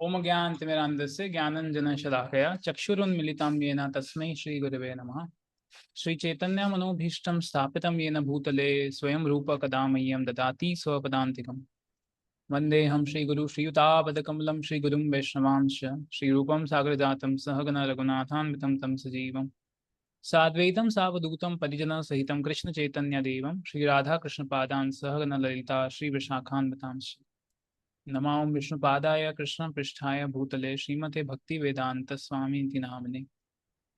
ओम ज्ञानतिमिरान्धस्य ज्ञानञ्जनशलाकया चक्षुरुन्मिलितं येन तस्मै श्रीगुरवे नमः। श्रीचैतन्यमनोभीष्टं स्थापितं येन भूतले स्वयं रूप कदा मह्यं ददाति स्वपदान्तिकम्। वन्देऽहं श्रीगुरु श्रीयुतापदकमलं श्रीगुरुं वैष्णवांश्च श्रीरूपं सागरजातं सहगण रघुनाथान्वितं तं सजीवं साद्वैतं सावधूतं परिजनसहितं कृष्णचैतन्यदेवं श्रीराधाकृष्णपादान् सहगण ललिता श्रीविशाखान्वितांश्च। नमो विष्णुपादाय कृष्णपृष्ठाय भूतले श्रीमते भक्तिवेदांत स्वामी नामिने।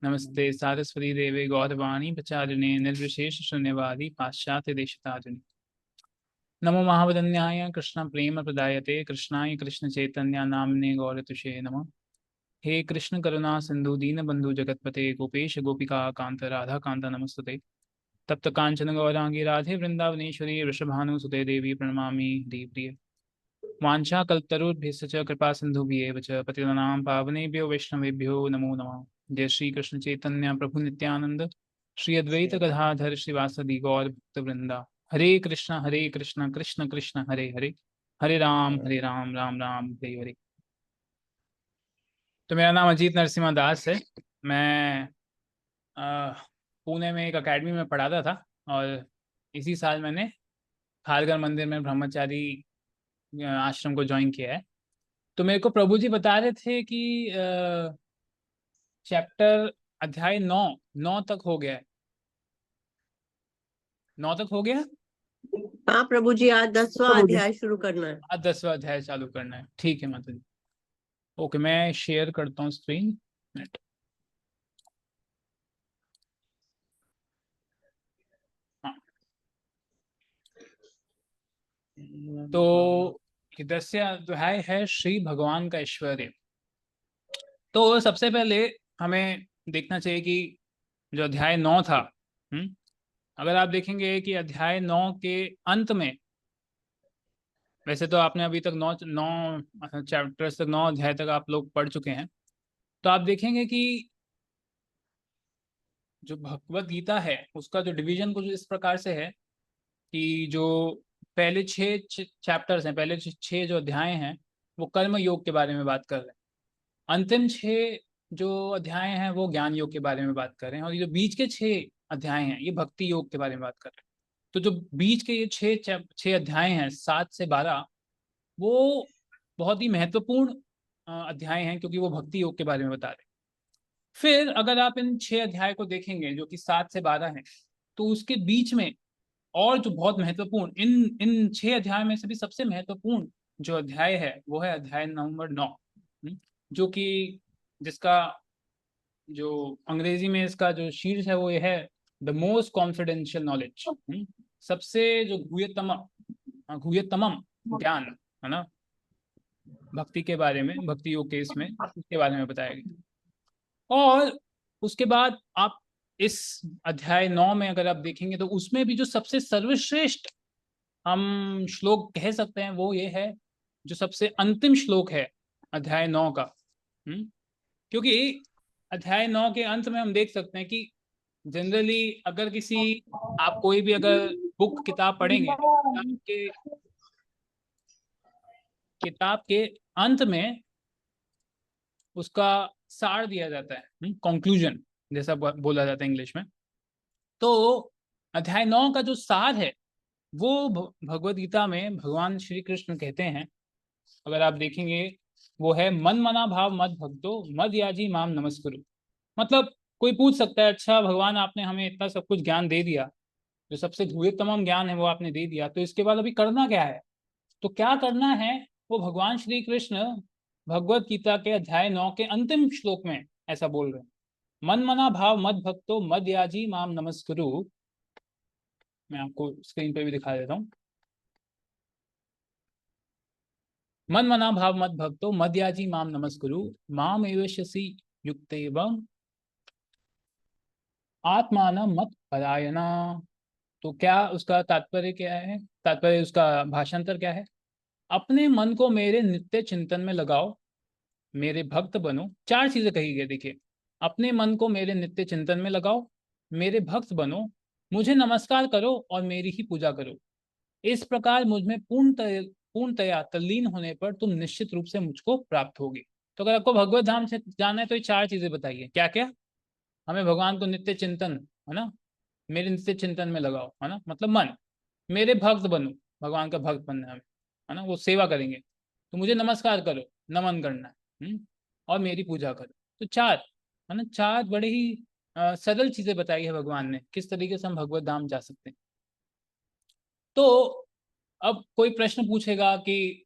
नमस्ते सारस्वती देवे गौरवाणी प्रचारिणे निर्विशेष शून्यवादी पाश्चात्य देशतारिणे। नमो महावदन्याय कृष्ण प्रेम प्रदायते कृष्णाय कृष्ण चैतन्य नामने गौरतुषे नमः। हे कृष्ण करुणा सिंधु दीनबंधु जगतपते गोपेश गोपिका कांत राधा कांत नमस्तुते। तप्त कांचन गौरांगी राधे वृंदावनेश्वरी वृषभानुसुते देवी प्रणमामि हरिप्रिये। वाञ्छा कल्पतरुभ्यश्च कृपा सिन्धुभ्येव च पतितानां पावनेभ्यो वैष्णवेभ्यो नमो नमः। जय श्री कृष्ण चैतन्य प्रभु नित्यानंद श्री अद्वैत गदाधर श्रीवासदि गौर भक्तवृंदा। हरे कृष्ण कृष्ण कृष्ण हरे हरे, हरे राम राम राम हरे हरे। तो मेरा नाम अजीत नरसिम्हा दास है। मैं पुणे में एक अकेडमी में पढ़ाता था और इसी साल मैंने खारघर मंदिर में ब्रह्मचारी आश्रम को ज्वाइन किया है। तो मेरे को प्रभु जी बता रहे थे कि चैप्टर अध्याय 9 तक हो गया है। 9 तक हो गया। हाँ प्रभु जी, आज 10वां अध्याय शुरू करना है। आज 10वां अध्याय चालू करना है। ठीक है माता जी। ओके, मैं शेयर करता हूँ स्क्रीन। तो 10वां अध्याय है श्री भगवान का ऐश्वर्य। तो सबसे पहले हमें देखना चाहिए कि जो अध्याय 9 था, अगर आप देखेंगे कि अध्याय 9 के अंत में, वैसे तो आपने अभी तक 9 चैप्टर्स तक 9 अध्याय तक आप लोग पढ़ चुके हैं, तो आप देखेंगे कि जो भगवत गीता है उसका जो डिवीजन कुछ इस प्रकार से है कि जो पहले 6 चैप्टर्स हैं, पहले 6 जो अध्याय हैं वो कर्म योग के बारे में बात कर रहे हैं। अंतिम 6 जो अध्याय हैं वो ज्ञान योग के बारे में बात कर रहे हैं, और ये जो बीच के 6 अध्याय हैं ये भक्ति योग के बारे में बात कर रहे हैं। तो जो बीच के ये 6 अध्याय हैं 7 से 12, वो बहुत ही महत्वपूर्ण अध्याय हैं क्योंकि वो भक्ति योग के बारे में बता रहे हैं। फिर अगर आप इन 6 अध्याय को देखेंगे जो कि 7 से 12 हैं, तो उसके बीच में और जो बहुत महत्वपूर्ण, इन 6 अध्याय में से भी सबसे महत्वपूर्ण जो अध्याय है वो है अध्याय नंबर 9, जो कि जिसका जो अंग्रेजी में इसका जो शीर्ष है वो ये है द मोस्ट कॉन्फिडेंशियल नॉलेज, सबसे जो गुह्यतमम ज्ञान है ना, भक्ति के बारे में, भक्ति योग के इसमें उसके बारे में बताया गया। और उसके बाद आप इस अध्याय 9 में अगर आप देखेंगे तो उसमें भी जो सबसे सर्वश्रेष्ठ हम श्लोक कह सकते हैं वो ये है, जो सबसे अंतिम श्लोक है अध्याय 9 का। क्योंकि अध्याय 9 के अंत में हम देख सकते हैं कि जनरली अगर आप कोई भी अगर बुक किताब पढ़ेंगे, किताब के अंत में उसका सार दिया जाता है, कंक्लूजन जैसा बोला जाता है इंग्लिश में। तो अध्याय 9 का जो सार है वो भगवद गीता में भगवान श्री कृष्ण कहते हैं, अगर आप देखेंगे वो है मन मना भाव मद भक्तो मद याजी माम नमस्कुरु। मतलब कोई पूछ सकता है, अच्छा भगवान आपने हमें इतना सब कुछ ज्ञान दे दिया, जो सबसे गुह्यतम ज्ञान है वो आपने दे दिया, तो इसके बाद अभी करना क्या है? तो क्या करना है वो भगवान श्री कृष्ण भगवत गीता के अध्याय 9 के अंतिम श्लोक में ऐसा बोल रहे हैं, मन मना भाव मद भक्तो मद याजी माम नमस्कुरु। मैं आपको स्क्रीन पे भी दिखा देता हूँ। मन मना भाव मद भक्तो मद याजी माम नमस्कुरु माम एवश्यसि युक्तेवं आत्मान मत परायणा। तो क्या उसका तात्पर्य क्या है? तात्पर्य उसका भाषांतर क्या है? अपने मन को मेरे नित्य चिंतन में लगाओ, मेरे भक्त बनो। 4 चीजें कही गई, देखिए। अपने मन को मेरे नित्य चिंतन में लगाओ, मेरे भक्त बनो, मुझे नमस्कार करो और मेरी ही पूजा करो। इस प्रकार मुझ में पूर्णतया तल्लीन होने पर तुम निश्चित रूप से मुझको प्राप्त होगी। तो अगर आपको भगवत धाम से जाना है तो ये 4 चीजें बताइए, क्या क्या? हमें भगवान को नित्य चिंतन, है ना, मेरे नित्य चिंतन में लगाओ, है ना, मतलब मन, मेरे भक्त बनो, भगवान का भक्त बनना है हमें, है ना, वो सेवा करेंगे तो मुझे नमस्कार करो, नमन करना है, और मेरी पूजा करो। तो 4, है ना, 4 बड़े ही सरल चीजें बताई है भगवान ने, किस तरीके से हम भगवत धाम जा सकते हैं। तो अब कोई प्रश्न पूछेगा कि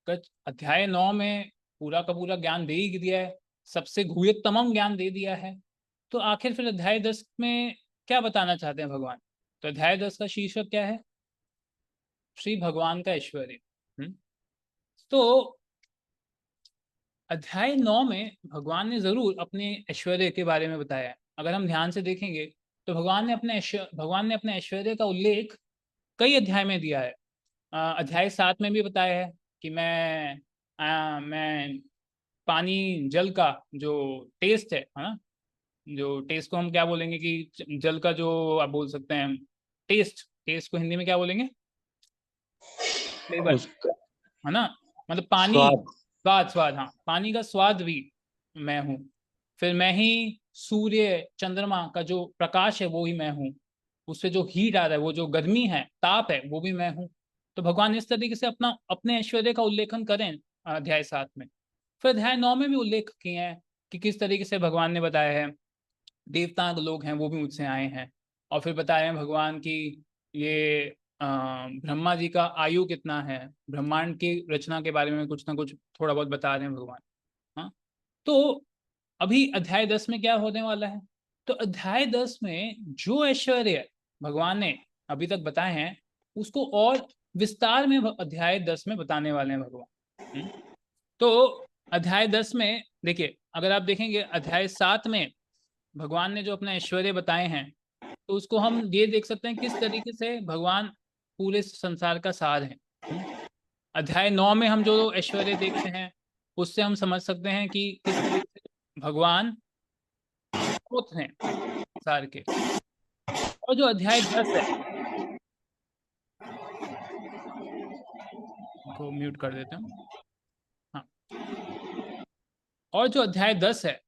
अध्याय 9 में पूरा का पूरा ज्ञान दे ही दिया है, सबसे गुह्यतम ज्ञान दे दिया है, तो आखिर फिर अध्याय 10 में क्या बताना चाहते हैं भगवान? तो अध्याय 10 का शीर्षक क्या है? श्री भगवान का ऐश्वर्य। तो अध्याय 9 में भगवान ने जरूर अपने ऐश्वर्य के बारे में बताया है। अगर हम ध्यान से देखेंगे तो भगवान ने अपने ऐश्वर्य का उल्लेख कई अध्याय में दिया है। अध्याय 7 में भी बताया है कि मैं पानी जल का जो टेस्ट है ना, जो टेस्ट को हम क्या बोलेंगे कि जल का जो आप बोल सकते हैं टेस्ट, टेस्ट को हिंदी में क्या बोलेंगे? फ्लेवर, उसका है ना, मतलब पानी, स्वाद। स्वाद, स्वाद, हाँ, पानी का स्वाद भी मैं हूँ। फिर मैं ही सूर्य चंद्रमा का जो प्रकाश है वो ही मैं हूँ, उससे जो हीट आ रहा है, वो जो गर्मी है, ताप है, वो भी मैं हूँ। तो भगवान इस तरीके से अपने ऐश्वर्य का उल्लेखन करें अध्याय 7 में। फिर अध्याय 9 में भी उल्लेख किए हैं कि किस तरीके से भगवान ने बताया है देवता लोग हैं वो भी मुझसे आए हैं, और फिर बताए हैं भगवान की ये ब्रह्मा जी का आयु कितना है, ब्रह्मांड की रचना के बारे में कुछ ना कुछ थोड़ा बहुत बता रहे हैं भगवान। हाँ, तो अभी अध्याय 10 में क्या होने वाला है? तो अध्याय 10 में जो ऐश्वर्य भगवान ने अभी तक बताए हैं उसको और विस्तार में अध्याय 10 में बताने वाले हैं भगवान। तो अध्याय 10 में देखिए, अगर आप देखेंगे अध्याय 7 में भगवान ने जो अपना ऐश्वर्य बताए हैं तो उसको हम ये देख सकते हैं किस तरीके से भगवान पूरे संसार का सार है। अध्याय 9 में हम जो ऐश्वर्य देखते हैं उससे हम समझ सकते हैं कि किस तरीके से भगवान स्रोत हैं संसार के। और जो अध्याय 10 है, को म्यूट कर देते हैं। हाँ, और जो अध्याय 10 है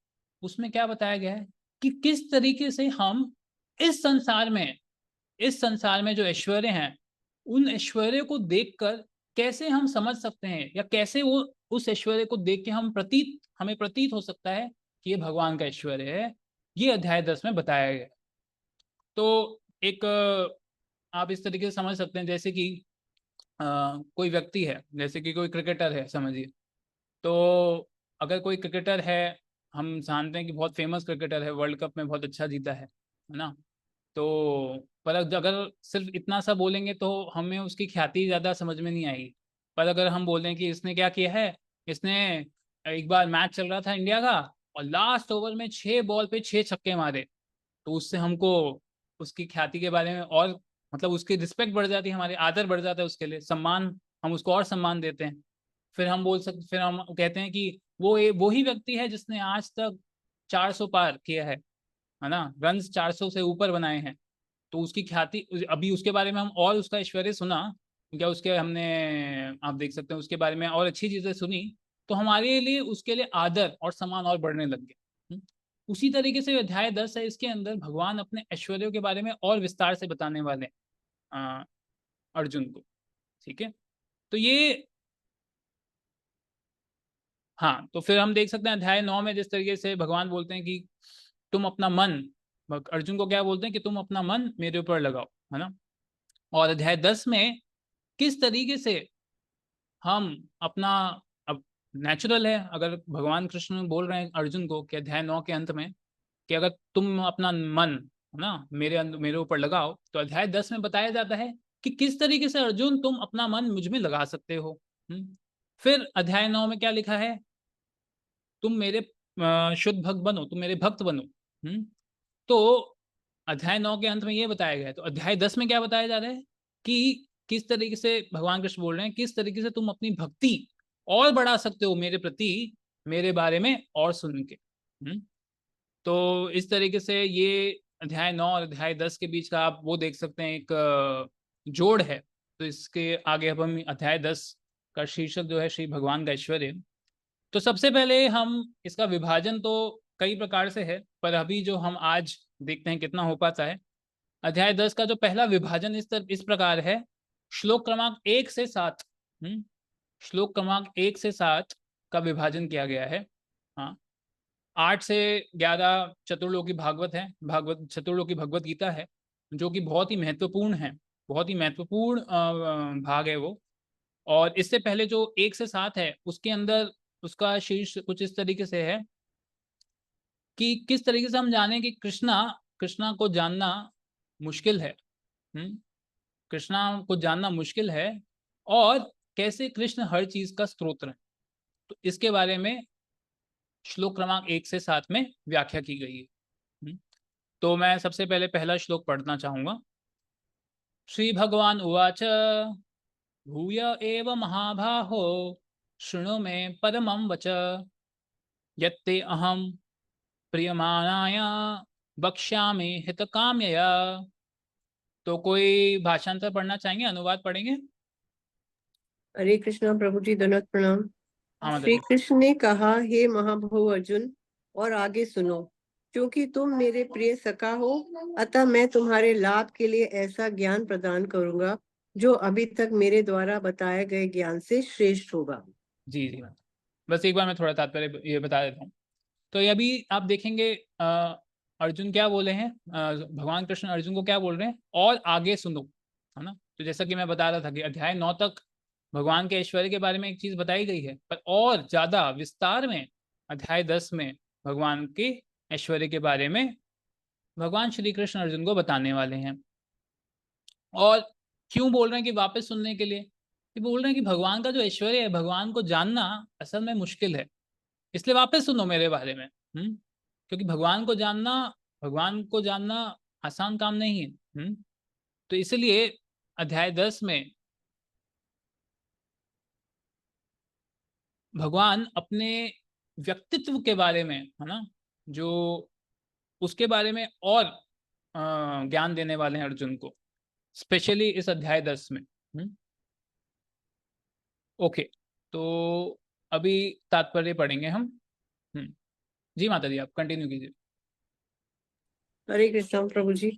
उसमें क्या बताया गया है कि किस तरीके से हम इस संसार में, इस संसार में जो ऐश्वर्य हैं उन ऐश्वर्य को देखकर कैसे हम समझ सकते हैं, या कैसे वो उस ऐश्वर्य को देख के हमें प्रतीत हो सकता है कि ये भगवान का ऐश्वर्य है। ये अध्याय 10 में बताया गया। तो एक आप इस तरीके से समझ सकते हैं जैसे कि कोई व्यक्ति है, जैसे कि कोई क्रिकेटर है समझिए। तो अगर कोई क्रिकेटर है, हम जानते हैं कि बहुत फेमस क्रिकेटर है, वर्ल्ड कप में बहुत अच्छा जीता है ना, तो पर अगर सिर्फ इतना सा बोलेंगे तो हमें उसकी ख्याति ज़्यादा समझ में नहीं आएगी। पर अगर हम बोलें कि इसने क्या किया है, इसने एक बार मैच चल रहा था इंडिया का और लास्ट ओवर में 6 बॉल पे 6 छक्के मारे, तो उससे हमको उसकी ख्याति के बारे में और मतलब उसकी रिस्पेक्ट बढ़ जाती है, हमारी आदर बढ़ जाता है उसके लिए, सम्मान, हम उसको और सम्मान देते हैं। फिर हम कहते हैं कि वो ही व्यक्ति है जिसने आज तक 400 पार किया है ना, रन 400 से ऊपर बनाए हैं। तो उसकी ख्याति, अभी उसके बारे में हम और उसका ऐश्वर्य सुना, क्या उसके हमने, आप देख सकते हैं उसके बारे में और अच्छी चीजें सुनी, तो हमारे लिए उसके लिए आदर और सम्मान और बढ़ने लग गए। उसी तरीके से अध्याय 10 है, इसके अंदर भगवान अपने ऐश्वर्यों के बारे में और विस्तार से बताने वाले हैं अर्जुन को। ठीक है, तो ये, हाँ, तो फिर हम देख सकते हैं अध्याय 9 में जिस तरीके से भगवान बोलते हैं कि तुम अपना मन, अर्जुन को क्या बोलते हैं कि तुम अपना मन मेरे ऊपर लगाओ, है ना। और अध्याय 10 में किस तरीके से हम अपना, अब नेचुरल है अगर भगवान कृष्ण बोल रहे हैं अर्जुन को कि अध्याय 9 के अंत में कि अगर तुम अपना मन, है ना, मेरे ऊपर लगाओ, तो अध्याय 10 में बताया जाता है कि किस तरीके से अर्जुन तुम अपना मन मुझ में लगा सकते हो। फिर अध्याय 9 में क्या लिखा है, तुम मेरे शुद्ध भक्त बनो, तुम मेरे भक्त बनो। तो अध्याय 9 के अंत में ये बताया गया है। तो अध्याय 10 में क्या बताया जा रहा है कि किस तरीके से भगवान कृष्ण बोल रहे हैं, किस तरीके से तुम अपनी भक्ति और बढ़ा सकते हो मेरे प्रति, मेरे बारे में और सुन के। तो इस तरीके से ये अध्याय 9 और अध्याय 10 के बीच का आप वो देख सकते हैं, एक जोड़ है। तो इसके आगे अब हम अध्याय 10 का शीर्षक जो है श्री भगवान का ऐश्वर्य। तो सबसे पहले हम इसका विभाजन तो कई प्रकार से है, पर अभी जो हम आज देखते हैं कितना हो पाता है। अध्याय 10 का जो पहला विभाजन इस प्रकार है, श्लोक क्रमांक 1 से 7। श्लोक क्रमांक 1 से 7 का विभाजन किया गया है। हाँ, 8 से 11 चतुर्लोकी भागवत है, भागवत चतुर्लोकी भगवत गीता है, जो कि बहुत ही महत्वपूर्ण है, बहुत ही महत्वपूर्ण भाग है वो। और इससे पहले जो 1 से 7 है, उसके अंदर उसका शीर्ष कुछ इस तरीके से है कि किस तरीके से हम जाने कि कृष्णा कृष्णा को जानना मुश्किल है। कृष्णा को जानना मुश्किल है, और कैसे कृष्ण हर चीज का स्रोत है। तो इसके बारे में श्लोक क्रमांक 1 से 7 में व्याख्या की गई है। तो मैं सबसे पहले पहला श्लोक पढ़ना चाहूंगा। श्री भगवान उवाच भूय एव महाबाहो शृणु मे परमं वच यत्ते अहं प्रियमाणाय वक्ष्यामि हितकाम्यया। तो कोई भाषांतर पढ़ना चाहेंगे, अनुवाद पढ़ेंगे? हरे कृष्णा प्रभु जी, दंडवत प्रणाम। हाँ माता श्री जी। कृष्ण ने कहा, हे महाभव अर्जुन, और आगे सुनो। क्योंकि तुम मेरे प्रिय सखा हो, अतः मैं तुम्हारे लाभ के लिए ऐसा ज्ञान प्रदान करूंगा जो अभी तक मेरे द्वारा बताए गए ज्ञान से श्रेष्ठ होगा। जी जी, बस एक बार मैं थोड़ा तात्पर्य ये बता देता हूँ। तो ये अभी आप देखेंगे अर्जुन क्या बोले हैं, भगवान कृष्ण अर्जुन को क्या बोल रहे हैं, और आगे सुनो, है ना। तो जैसा कि मैं बता रहा था कि अध्याय 9 तक भगवान के ऐश्वर्य के बारे में एक चीज बताई गई है, पर और ज्यादा विस्तार में अध्याय 10 में भगवान के ऐश्वर्य के बारे में भगवान श्री कृष्ण अर्जुन को बताने वाले हैं। और क्यों बोल रहे हैं कि वापस सुनने के लिए? कि बोल रहे हैं कि भगवान का जो ऐश्वर्य है, भगवान को जानना असल में मुश्किल है, इसलिए वापस सुनो मेरे बारे में। क्योंकि भगवान को जानना आसान काम नहीं है। तो इसलिए अध्याय 10 में भगवान अपने व्यक्तित्व के बारे में, है ना, जो उसके बारे में और ज्ञान देने वाले हैं अर्जुन को, स्पेशली इस अध्याय 10 में। ओके, तो अभी तात्पर्य पढ़ेंगे हम। जी माता जी, आप कंटिन्यू कीजिए। हरे कृष्णा प्रभु जी।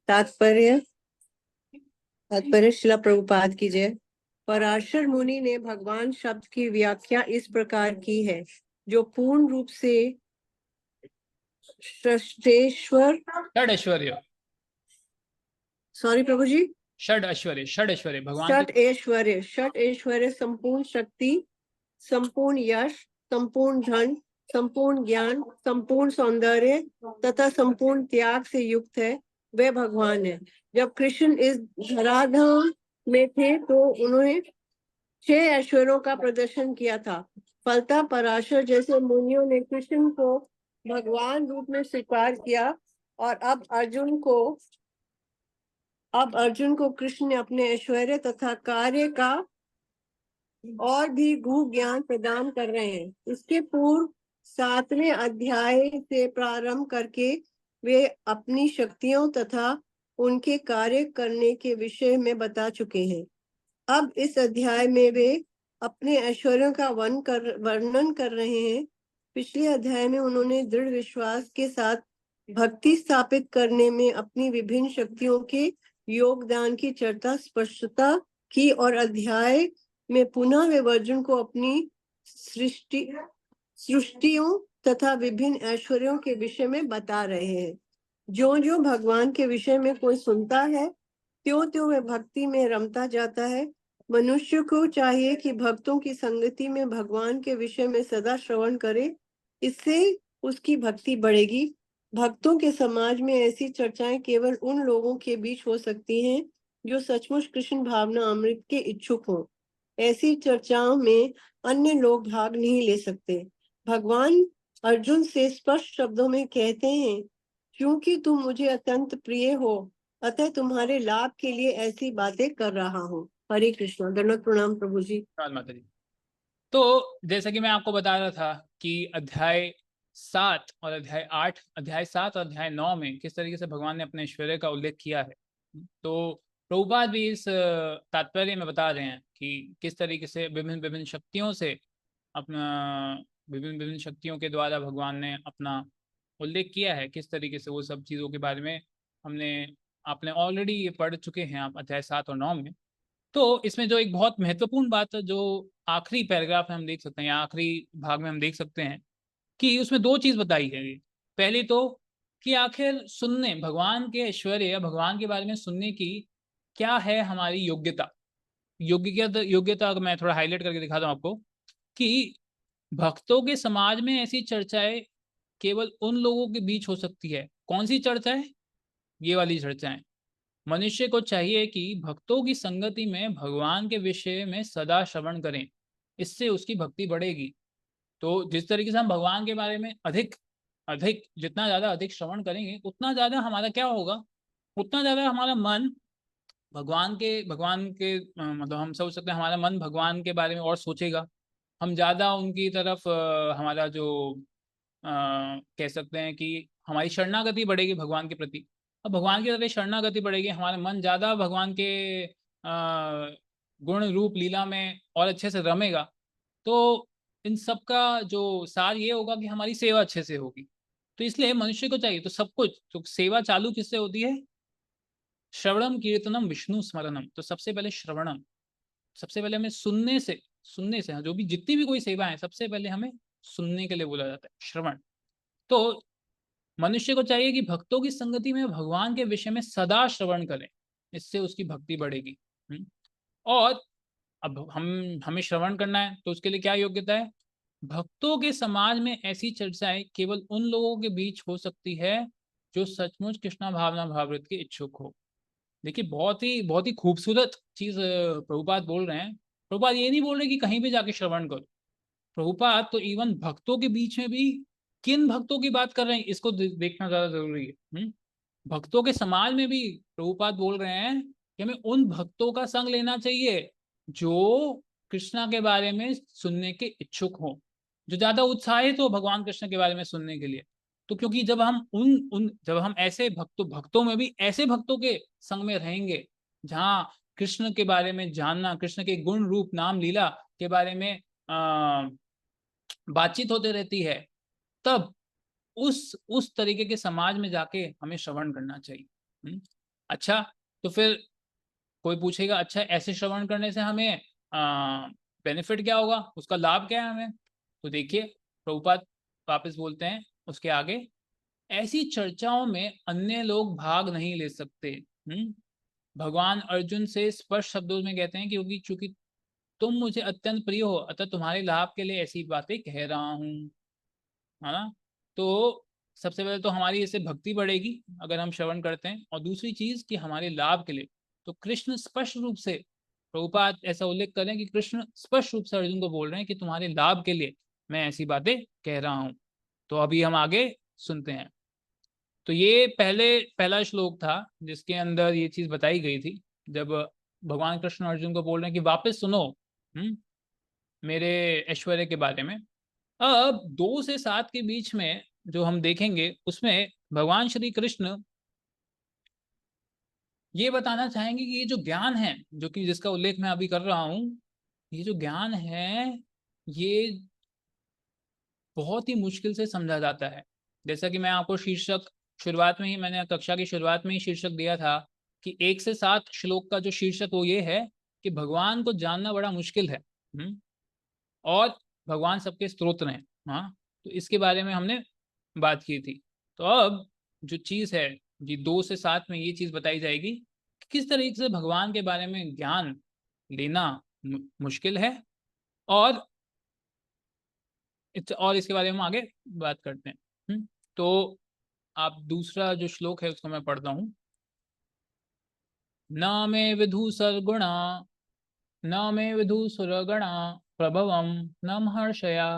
तात्पर्य तात्पर्य श्रील प्रभुपाद की जय। पराशर मुनि ने भगवान शब्द की व्याख्या इस प्रकार की है, जो पूर्ण रूप से सृष्टेश्वर, षड ऐश्वर्य, सॉरी प्रभु जी, षड ऐश्वर्य, षड ऐश्वर्य भगवान षट ऐश्वर्य, षट ऐश्वर्य, संपूर्ण शक्ति, संपूर्ण यश, संपूर्ण धन, संपूर्ण ज्ञान, संपूर्ण सौंदर्य तथा संपूर्ण त्याग से युक्त है, वे भगवान है। जब कृष्ण इस धराधाम में थे तो उन्होंने 6 ऐश्वर्यों का प्रदर्शन किया था। फलतः पराशर जैसे मुनियों ने कृष्ण को भगवान रूप में स्वीकार किया, और अब अर्जुन को कृष्ण ने अपने ऐश्वर्य तथा कार्य का और भी गूढ़ ज्ञान प्रदान कर रहे हैं। इसके पूर्व 7वें अध्याय से प्रारंभ करके वे अपनी शक्तियों तथा उनके कार्य करने के विषय में बता चुके हैं। अब इस अध्याय में वे अपने ऐश्वर्यों का वर्णन कर रहे हैं। पिछले अध्याय में उन्होंने दृढ़ विश्वास के साथ भक्ति स्थापित करने में अपनी विभिन्न शक्तियों के योगदान की चर्चा स्पष्टता की, और अध्याय में पुनः वे अर्जुन को अपनी सृष्टियों तथा विभिन्न ऐश्वर्यों के विषय में बता रहे हैं। जो जो भगवान के विषय में कोई सुनता है, त्यों त्यों वह भक्ति में रमता जाता है। मनुष्य को चाहिए कि भक्तों की संगति में भगवान के विषय में सदा श्रवण करे, इससे उसकी भक्ति बढ़ेगी। भक्तों के समाज में ऐसी चर्चाएं केवल उन लोगों के बीच हो सकती हैं जो सचमुच कृष्ण भावना अमृत के इच्छुक हों। ऐसी चर्चाओं में अन्य लोग भाग नहीं ले सकते। भगवान अर्जुन से स्पष्ट शब्दों में कहते हैं, क्योंकि तुम मुझे अत्यंत प्रिय हो, अतः तुम्हारे लाभ के लिए ऐसी बातें कर रहा हूँ। हरे कृष्णा, दंडवत प्रणाम प्रभु जी। माता जी। तो जैसा कि मैं आपको बता रहा था कि अध्याय 7 और अध्याय 8, अध्याय 7 और अध्याय 9 में किस तरीके से भगवान ने अपने ऐश्वर्य का उल्लेख किया है। तो प्रभुपाद भी इस तात्पर्य में बता रहे हैं कि किस तरीके से विभिन्न विभिन्न शक्तियों से अपना विभिन्न विभिन्न शक्तियों के द्वारा भगवान ने अपना उल्लेख किया है, किस तरीके से वो सब चीज़ों के बारे में हमने आपने ऑलरेडी ये पढ़ चुके हैं आप अध्याय 7 और 9 में। तो इसमें जो एक बहुत महत्वपूर्ण बात है, जो आखिरी पैराग्राफ में हम देख सकते हैं या आखिरी भाग में हम देख सकते हैं कि उसमें दो चीज बताई है। पहली तो कि आखिर सुनने भगवान के ऐश्वर्य या भगवान के बारे में सुनने की क्या है हमारी योग्यता। योग्यता अगर मैं थोड़ा हाईलाइट करके दिखाता हूँ आपको कि भक्तों के समाज में ऐसी चर्चाएं केवल उन लोगों के बीच हो सकती है। कौन सी चर्चाएं? ये वाली चर्चाएं। मनुष्य को चाहिए कि भक्तों की संगति में भगवान के विषय में सदा श्रवण करें, इससे उसकी भक्ति बढ़ेगी। तो जिस तरीके से हम भगवान के बारे में अधिक अधिक जितना ज्यादा अधिक श्रवण करेंगे उतना ज्यादा हमारा क्या होगा, उतना ज्यादा हमारा मन भगवान के मतलब हम सोच सकते हैं हमारा मन भगवान के बारे में और सोचेगा। हम ज्यादा उनकी तरफ हमारा जो कह सकते हैं कि हमारी शरणागति बढ़ेगी भगवान के प्रति। अब भगवान की तरफ शरणागति बढ़ेगी, हमारा मन ज्यादा भगवान के गुण रूप लीला में और अच्छे से रमेगा। तो इन सब का जो सार ये होगा कि हमारी सेवा अच्छे से होगी। तो इसलिए मनुष्य को चाहिए तो सब कुछ, तो सेवा चालू किससे होती है? श्रवणम कीर्तनम विष्णु स्मरणम। तो सबसे पहले श्रवणम, सबसे पहले हमें सुनने से जो भी जितनी भी कोई सेवा है सबसे पहले हमें सुनने के लिए बोला जाता है, श्रवण। तो मनुष्य को चाहिए कि भक्तों की संगति में भगवान के विषय में सदा श्रवण करें, इससे उसकी भक्ति बढ़ेगी। और अब हमें श्रवण करना है तो उसके लिए क्या योग्यता है? भक्तों के समाज में ऐसी चर्चाएं केवल उन लोगों के बीच हो सकती है जो सचमुच कृष्णा भावना भावृत के इच्छुक हो। देखिए बहुत ही खूबसूरत चीज प्रभुपाद बोल रहे हैं। प्रभुपाद ये नहीं बोल रहे कि कहीं भी जाके श्रवण करो। प्रभुपाद तो इवन भक्तों के बीच में भी किन भक्तों की बात कर रहे हैं इसको देखना ज्यादा जरूरी है। भक्तों के समाज में भी प्रभुपाद बोल रहे हैं कि हमें उन भक्तों का संग लेना चाहिए जो कृष्णा के बारे में सुनने के इच्छुक हो, जो ज्यादा उत्साहित हो भगवान कृष्ण के बारे में सुनने के लिए। तो क्योंकि जब हम जब हम ऐसे भक्तों में भी ऐसे भक्तों के संग में रहेंगे जहाँ कृष्ण के बारे में जानना, कृष्ण के गुण रूप नाम लीला के बारे में बातचीत होते रहती है, तब उस तरीके के समाज में जाके हमें श्रवण करना चाहिए। अच्छा, तो फिर कोई पूछेगा अच्छा ऐसे श्रवण करने से हमें बेनिफिट क्या होगा, उसका लाभ क्या है हमें? तो देखिए प्रभुपाद वापस बोलते हैं उसके आगे, ऐसी चर्चाओं में अन्य लोग भाग नहीं ले सकते। भगवान अर्जुन से स्पष्ट शब्दों में कहते हैं क्योंकि चूंकि तुम मुझे अत्यंत प्रिय हो अतः तुम्हारे लाभ के लिए ऐसी बातें कह रहा हूँ, है ना। तो सबसे पहले तो हमारी इससे भक्ति बढ़ेगी अगर हम श्रवण करते हैं, और दूसरी चीज कि हमारे लाभ के लिए। तो कृष्ण स्पष्ट रूप से प्रभुपाद ऐसा उल्लेख करें कि कृष्ण स्पष्ट रूप से अर्जुन को बोल रहे हैं कि तुम्हारे लाभ के लिए मैं ऐसी बातें कह रहा हूं। तो अभी हम आगे सुनते हैं। तो ये पहला श्लोक था जिसके अंदर ये चीज बताई गई थी, जब भगवान कृष्ण अर्जुन को बोल रहे हैं कि वापस सुनो मेरे ऐश्वर्य के बारे में। अब 2 से 7 के बीच में जो हम देखेंगे उसमें भगवान श्री कृष्ण ये बताना चाहेंगे कि ये जो ज्ञान है जो कि जिसका उल्लेख मैं अभी कर रहा हूं, ये जो ज्ञान है ये बहुत ही मुश्किल से समझा जाता है। जैसा कि मैं आपको शीर्षक शुरुआत में ही मैंने कक्षा की शुरुआत में ही शीर्षक दिया था कि 1 से 7 श्लोक का जो शीर्षक वो ये है कि भगवान को जानना बड़ा मुश्किल है। और भगवान सबके स्तोत्र हैं। हाँ, तो इसके बारे में हमने बात की थी। तो अब जो चीज है जी 2 से 7 में ये चीज बताई जाएगी कि किस तरीके से भगवान के बारे में ज्ञान लेना मुश्किल है, और इसके बारे में हम आगे बात करते हैं। तो आप दूसरा जो श्लोक है उसको मैं पढ़ता हूँ। न मे विधु सर्गुणा न मे विधु सुरगणा प्रभवम न महर्षया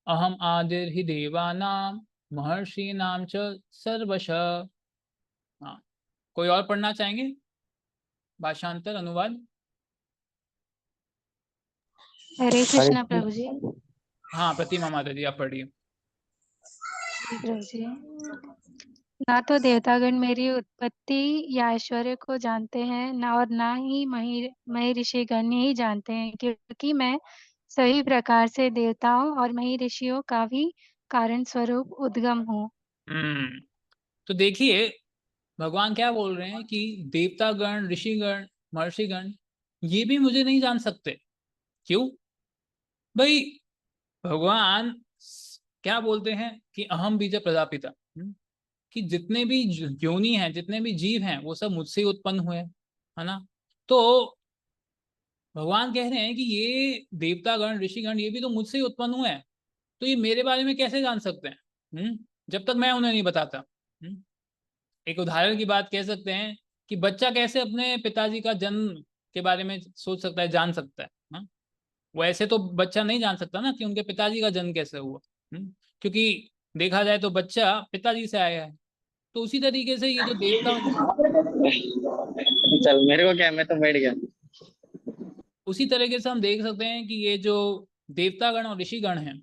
अहम आदिर ही देवानाम महर्षि नाम च सर्वश। हाँ, कोई और पढ़ना चाहेंगे? भाषांतर अनुवाद। हरे कृष्णा प्रभु जी। हाँ, प्रतिमा माता जी आप पढ़िए। प्रभु जी, ना तो देवतागण मेरी उत्पत्ति या ऐश्वर्य को जानते हैं, ना ही महर्षिगण ही जानते हैं, क्योंकि मैं सभी प्रकार से देवताओं और महर्षियों का भी कारण स्वरूप उद्गम हूँ। तो देखिए भगवान क्या बोल रहे हैं कि देवतागण, ऋषिगण, महर्षिगण ये भी मुझे नहीं जान सकते। क्यों भाई? भगवान क्या बोलते हैं कि अहम बीज प्रजापिता, कि जितने भी योनि हैं, जितने भी जीव हैं, वो सब मुझसे ही उत्पन्न हुए हैं, है ना। तो भगवान कह रहे हैं कि ये देवतागण, ऋषिगण ये भी तो मुझसे ही उत्पन्न हुए हैं, तो ये मेरे बारे में कैसे जान सकते हैं जब तक मैं उन्हें नहीं बताता। एक उदाहरण की बात कह सकते हैं कि बच्चा कैसे अपने पिताजी का जन्म के बारे में सोच सकता है, जान सकता है, हाँ? वो ऐसे तो बच्चा नहीं जान सकता ना कि उनके पिताजी का जन्म कैसे हुआ। क्योंकि देखा जाए तो बच्चा पिताजी से आया है। तो उसी तरीके से ये जो देवता, चल मेरे को क्या है, मैं तो बैठ गया। उसी तरीके से हम देख सकते हैं कि ये जो देवतागण और ऋषिगण हैं,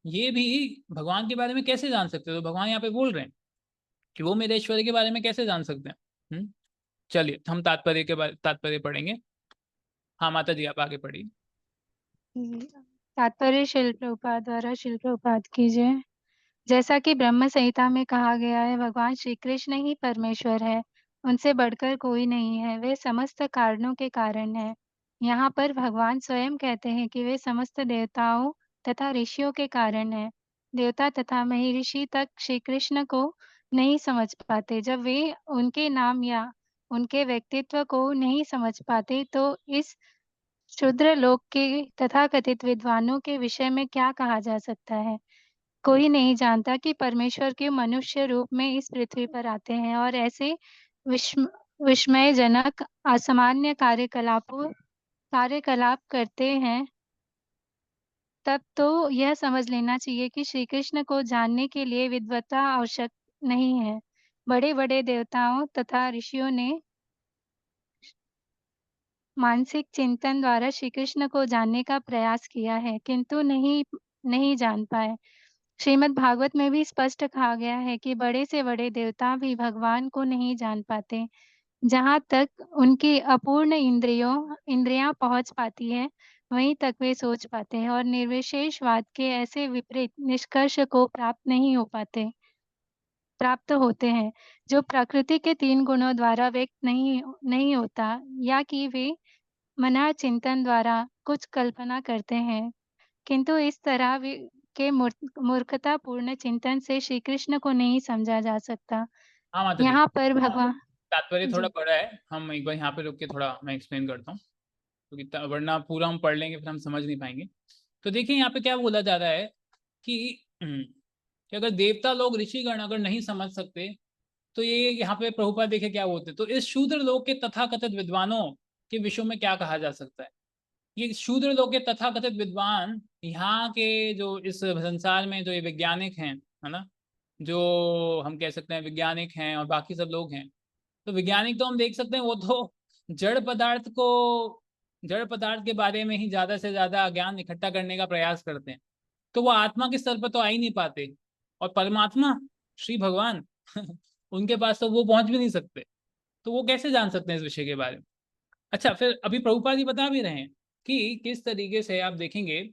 ये भी भगवान के बारे में कैसे जान सकते हैं। तो भगवान यहाँ पे बोल रहे हैं कि वो मेरे ऐश्वर्य के बारे में कैसे जान सकते हैं। चलिए हम तात्पर्य पढ़ेंगे। हाँ माता जी आप आगे पढ़िए। तात्पर्य शिल प्रभुपाद द्वारा शिल प्रभुपाद कीजिए। जैसा कि ब्रह्म संहिता में कहा गया है, भगवान श्री कृष्ण ही परमेश्वर है, उनसे बढ़कर कोई नहीं है, वे समस्त कारणों के कारण है। यहाँ पर भगवान स्वयं कहते हैं कि वे समस्त देवताओं तथा ऋषियों के कारण है। देवता तथा महर्षि तक श्री कृष्ण को नहीं समझ पाते। जब वे उनके नाम या उनके व्यक्तित्व को नहीं समझ पाते, तो इस शूद्र लोक के तथाकथित विद्वानों के विषय में क्या कहा जा सकता है। कोई नहीं जानता कि परमेश्वर क्यों मनुष्य रूप में इस पृथ्वी पर आते हैं और ऐसे विस्मयजनक असामान्य कार्यकलाप करते हैं। तब तो यह समझ लेना चाहिए कि श्री कृष्ण को जानने के लिए विद्वता आवश्यक नहीं है। बड़े बड़े देवताओं तथा ऋषियों ने मानसिक चिंतन द्वारा श्री कृष्ण को जानने का प्रयास किया है, किंतु नहीं जान पाए। श्रीमद् भागवत में भी स्पष्ट कहा गया है कि बड़े से बड़े देवता भी भगवान को नहीं जान पाते। जहाँ तक उनकी अपूर्ण इंद्रियां पहुंच पाती है, वहीं तक वे सोच पाते हैं और निर्विशेषवाद के ऐसे विपरीत निष्कर्ष को प्राप्त होते हैं, जो प्रकृति के 3 गुणों द्वारा व्यक्त नहीं होता, या कि वे मना चिंतन द्वारा कुछ कल्पना करते हैं। किंतु इस तरह के मूर्खतापूर्ण चिंतन से श्री कृष्ण को नहीं समझा जा सकता। हाँ माता जी, यहाँ पर भगवान तात्पर्य थोड़ा जी बड़ा है, हम एक बार यहाँ पे रुक के थोड़ा मैं एक्सप्लेन करता हूँ, क्योंकि वरना पूरा हम पढ़ लेंगे फिर हम समझ नहीं पाएंगे। तो देखिए यहाँ पे क्या बोला जा रहा है कि अगर देवता लोग, ऋषिगण अगर नहीं समझ सकते, तो ये यहाँ पे प्रभुपाद देखे क्या बोलते, तो इस शूद्र लोग के तथाकथित विद्वानों के विषयों में क्या कहा जा सकता है। ये शूद्र लोग के तथाकथित विद्वान यहाँ के जो इस संसार में जो ये वैज्ञानिक हैं, है ना, जो हम कह सकते हैं वैज्ञानिक हैं और बाकी सब लोग हैं। तो वैज्ञानिक तो हम देख सकते हैं वो तो जड़ पदार्थ के बारे में ही ज्यादा से ज्यादा ज्ञान इकट्ठा करने का प्रयास करते हैं। तो वो आत्मा के स्तर पर तो आ ही नहीं पाते, और परमात्मा श्री भगवान उनके पास तो वो पहुंच भी नहीं सकते। तो वो कैसे जान सकते हैं इस विषय के बारे में। अच्छा, फिर अभी प्रभुपाद जी बता भी रहे हैं कि किस तरीके से आप देखेंगे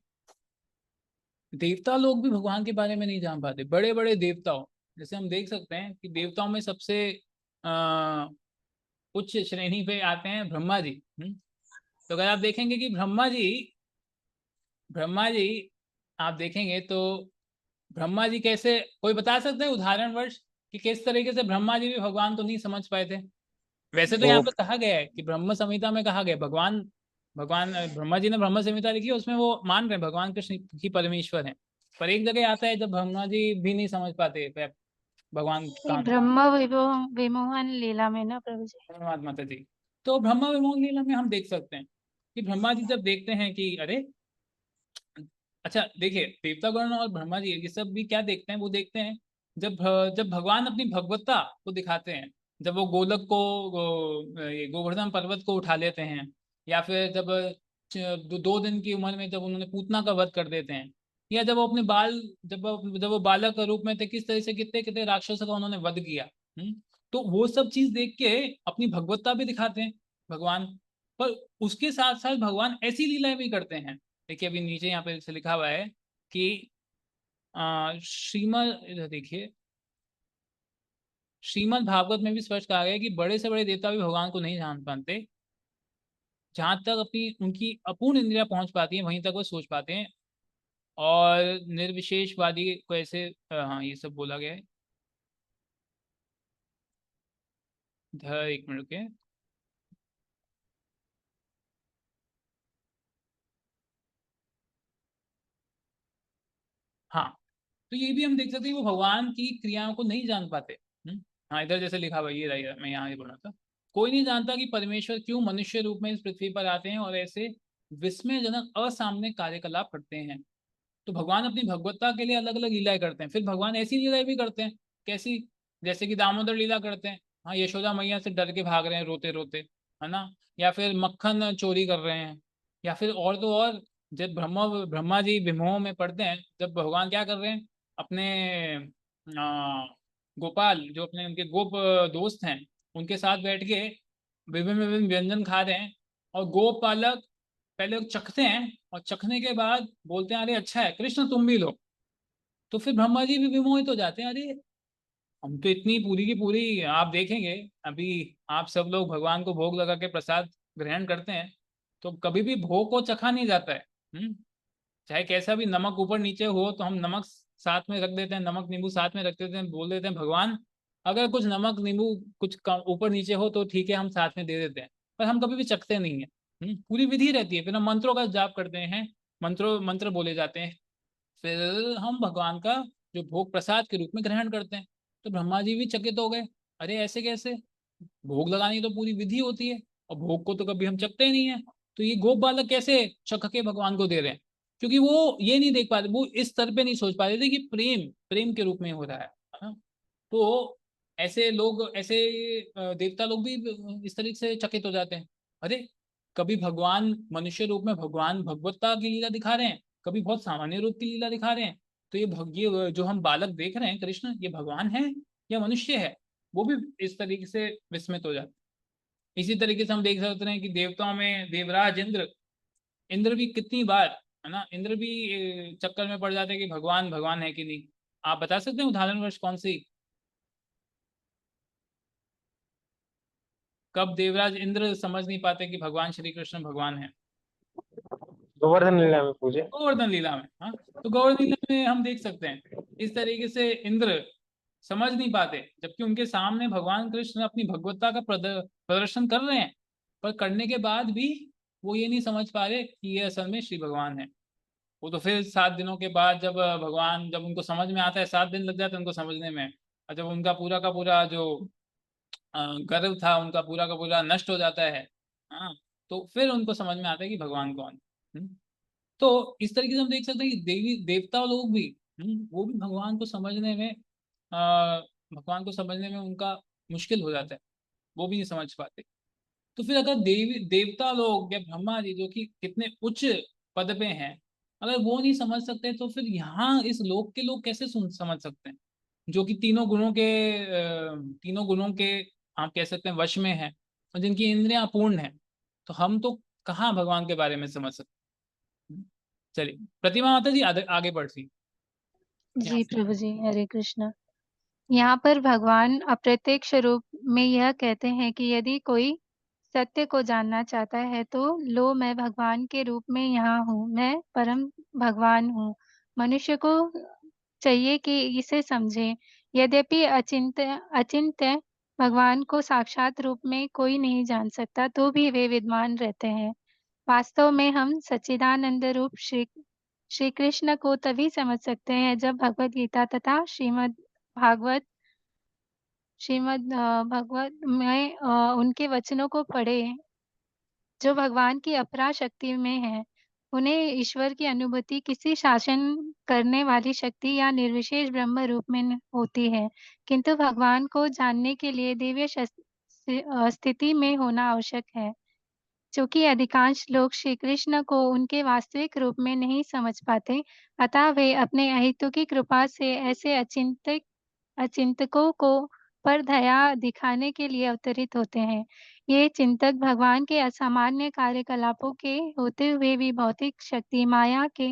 देवता लोग भी भगवान के बारे में नहीं जान पाते। बड़े बड़े देवताओं, जैसे हम देख सकते हैं कि देवताओं में सबसे आ, उच्च श्रेणी पे आते हैं ब्रह्मा जी। तो अगर आप देखेंगे कि ब्रह्मा जी आप देखेंगे तो ब्रह्मा जी कैसे, कोई बता सकते हैं उदाहरणवश कि किस तरीके से ब्रह्मा जी भी भगवान को नहीं समझ पाए थे। वैसे तो यहाँ वो पे कहा गया है कि ब्रह्म संहिता में कहा गया भगवान भगवान ब्रह्मा जी ने ब्रह्म संहिता लिखी है, उसमें वो मान रहे हैं भगवान कृष्ण ही परमेश्वर हैं। पर एक जगह आता है जब ब्रह्मा जी भी नहीं समझ पाते भगवान कहाँ से। ब्रह्म विमोहन लीला में ना प्रभु जी। धन्यवाद माता जी। तो ब्रह्मा विमोह लीला में हम देख सकते हैं कि ब्रह्मा जी जब देखते हैं कि अरे, अच्छा देखिए देवतागण और ब्रह्मा जी ये सब भी क्या देखते हैं, वो देखते हैं जब भगवान अपनी भगवत्ता को दिखाते हैं, जब वो गोलक को ये गोवर्धन पर्वत को उठा लेते हैं, या फिर जब 2 दिन की उम्र में जब उन्होंने पूतना का वध कर देते हैं, या जब वो अपने बाल जब वो बालक रूप में थे, किस तरह से कितने कितने राक्षसों का उन्होंने वध किया। तो वो सब चीज देख के अपनी भगवत्ता भी दिखाते हैं भगवान। पर उसके साथ साथ भगवान ऐसी लीलाएं भी करते हैं। देखिए अभी नीचे यहाँ पे से लिखा हुआ है कि श्रीमद, इधर देखिए, श्रीमद् भागवत में भी स्पष्ट कहा गया है कि बड़े से बड़े देवता भी भगवान को नहीं जान पाते। जहां तक अपनी उनकी अपूर्ण इंद्रिया पहुंच पाती है वहीं तक वो सोच पाते हैं। और निर्विशेषवादी को ऐसे हाँ ये सब बोला गया है। इधर एक मिनट के, हाँ, तो ये भी हम देख सकते हैं वो भगवान की क्रियाओं को नहीं जान पाते। हाँ इधर जैसे लिखा हुआ ये रहा, मैं यहाँ ये बोल रहा था, कोई नहीं जानता कि परमेश्वर क्यों मनुष्य रूप में इस पृथ्वी पर आते हैं और ऐसे विस्मयजनक असामान्य कार्यकलाप करते हैं। तो भगवान अपनी भगवत्ता के लिए अलग अलग लीलाएं करते हैं। फिर भगवान ऐसी लीलाएं भी करते हैं, कैसी, जैसे कि दामोदर लीला करते हैं, हाँ यशोदा मैया से डर के भाग रहे हैं रोते रोते, है ना, या फिर मक्खन चोरी कर रहे हैं, या फिर और तो और जब ब्रह्मा ब्रह्मा जी विमोह में पड़ते हैं, जब भगवान क्या कर रहे हैं, अपने गोपाल जो अपने उनके गोप दोस्त हैं उनके साथ बैठ के विभिन्न विभिन्न व्यंजन खा रहे हैं, और गोपालक पहले चखते हैं और चखने के बाद बोलते हैं अरे अच्छा है कृष्ण तुम भी लो। तो फिर ब्रह्मा जी भी विमोहित हो जाते हैं, अरे हम तो इतनी पूरी की पूरी, आप देखेंगे अभी आप सब लोग भगवान को भोग लगा के प्रसाद ग्रहण करते हैं, तो कभी भी भोग को चखा नहीं जाता है। चाहे कैसा भी नमक ऊपर नीचे हो तो हम नमक साथ में रख देते हैं, नमक नींबू साथ में रख देते हैं, बोल देते हैं भगवान अगर कुछ नमक नींबू कुछ कम ऊपर नीचे हो तो ठीक है हम साथ में दे देते हैं, पर हम कभी भी चखते नहीं है। पूरी विधि रहती है, फिर हम मंत्रों का जाप करते हैं, मंत्र बोले जाते हैं, फिर हम भगवान का जो भोग प्रसाद के रूप में ग्रहण करते हैं। तो ब्रह्मा जी भी चकित हो गए, अरे ऐसे कैसे, भोग लगाने की तो पूरी विधि होती है और भोग को तो कभी हम चखते ही नहीं है, तो ये गोप बालक कैसे चख के भगवान को दे रहे हैं। क्योंकि वो ये नहीं देख पाते, वो इस स्तर पे नहीं सोच पा रहे थे कि प्रेम प्रेम के रूप में हो रहा है। तो ऐसे लोग, ऐसे देवता लोग भी इस तरीके से चकित हो जाते हैं, अरे कभी भगवान मनुष्य रूप में भगवान भगवत्ता की लीला दिखा रहे हैं, कभी बहुत सामान्य रूप की लीला दिखा रहे हैं, तो ये जो हम बालक देख रहे हैं कृष्ण, ये भगवान है या मनुष्य है, वो भी इस तरीके से विस्मित हो जाते हैं। इसी तरीके से हम देख सकते हैं कि देवताओं में देवराज इंद्र, इंद्र भी कितनी बार, है ना, इंद्र भी चक्कर में पड़ जाते हैं कि भगवान भगवान है कि नहीं। आप बता सकते हैं उदाहरण वर्ष कौन सी, कब देवराज इंद्र समझ नहीं पाते कि भगवान श्री कृष्ण भगवान है। गोवर्धन लीला में पूजे। गोवर्धन लीला में, हाँ, तो गोवर्धन लीला में हम देख सकते हैं इस तरीके से इंद्र समझ नहीं पाते, जबकि उनके सामने भगवान कृष्ण अपनी भगवत्ता का प्रदर्शन कर रहे हैं, पर करने के बाद भी वो ये नहीं समझ पा रहे कि ये असल में श्री भगवान है। वो तो फिर 7 दिनों के बाद जब भगवान, जब उनको समझ में आता है, 7 दिन लग जाते हैं उनको समझने में, और जब उनका पूरा का पूरा जो गर्व था उनका पूरा का पूरा नष्ट हो जाता है, हाँ, तो फिर उनको समझ में आता है कि भगवान कौन है। तो इस तरीके से हम देख सकते हैं कि देवी देवता लोग भी, वो भी भगवान को समझने में, भगवान को समझने में उनका मुश्किल हो जाता है, वो भी नहीं समझ पाते। तो फिर अगर देवी देवता लोग या ब्रह्मा जी जो कि कितने उच्च पद पे हैं, अगर वो नहीं समझ सकते तो फिर यहाँ इस लोक के लोग कैसे सुन समझ सकते हैं, जो कि तीनों गुणों के आप कह सकते हैं वश में है, और जिनकी इंद्रियां अपूर्ण है, तो हम तो कहाँ भगवान के बारे में समझ सकते हैं। चलिए प्रतिमा माता जी आगे बढ़ती यहाँ जी से। प्रभु जी, हरे कृष्ण। यहाँ पर भगवान अप्रत्यक्ष रूप में यह कहते हैं कि यदि कोई सत्य को जानना चाहता है तो लो मैं भगवान के रूप में यहाँ हूँ, मैं परम भगवान हूँ। मनुष्य को चाहिए कि इसे समझे। यद्यपि अचिंत्य भगवान को साक्षात रूप में कोई नहीं जान सकता, तो भी वे विद्वान रहते हैं। वास्तव में हम सच्चिदानंद रूप श्री कृष्ण को तभी समझ सकते हैं जब भगवद गीता तथा भागवत में उनके वचनों को पढ़ें, जो भगवान की अपरा शक्ति में है। उन्हें ईश्वर की अनुभूति किसी शासन करने वाली शक्ति या निर्विशेष ब्रह्म रूप में होती है, किंतु भगवान को जानने के लिए दिव्य स्थिति में होना आवश्यक है। चूंकि अधिकांश लोग श्री कृष्ण को उनके वास्तविक रूप में नहीं समझ पाते, अतः वे अपने अहेतु की कृपा से ऐसे अचिंतकों को पर दया दिखाने के लिए अवतरित होते हैं। ये चिंतक भगवान के असामान्य कार्यकलापों के होते हुए भी भौतिक शक्ति माया के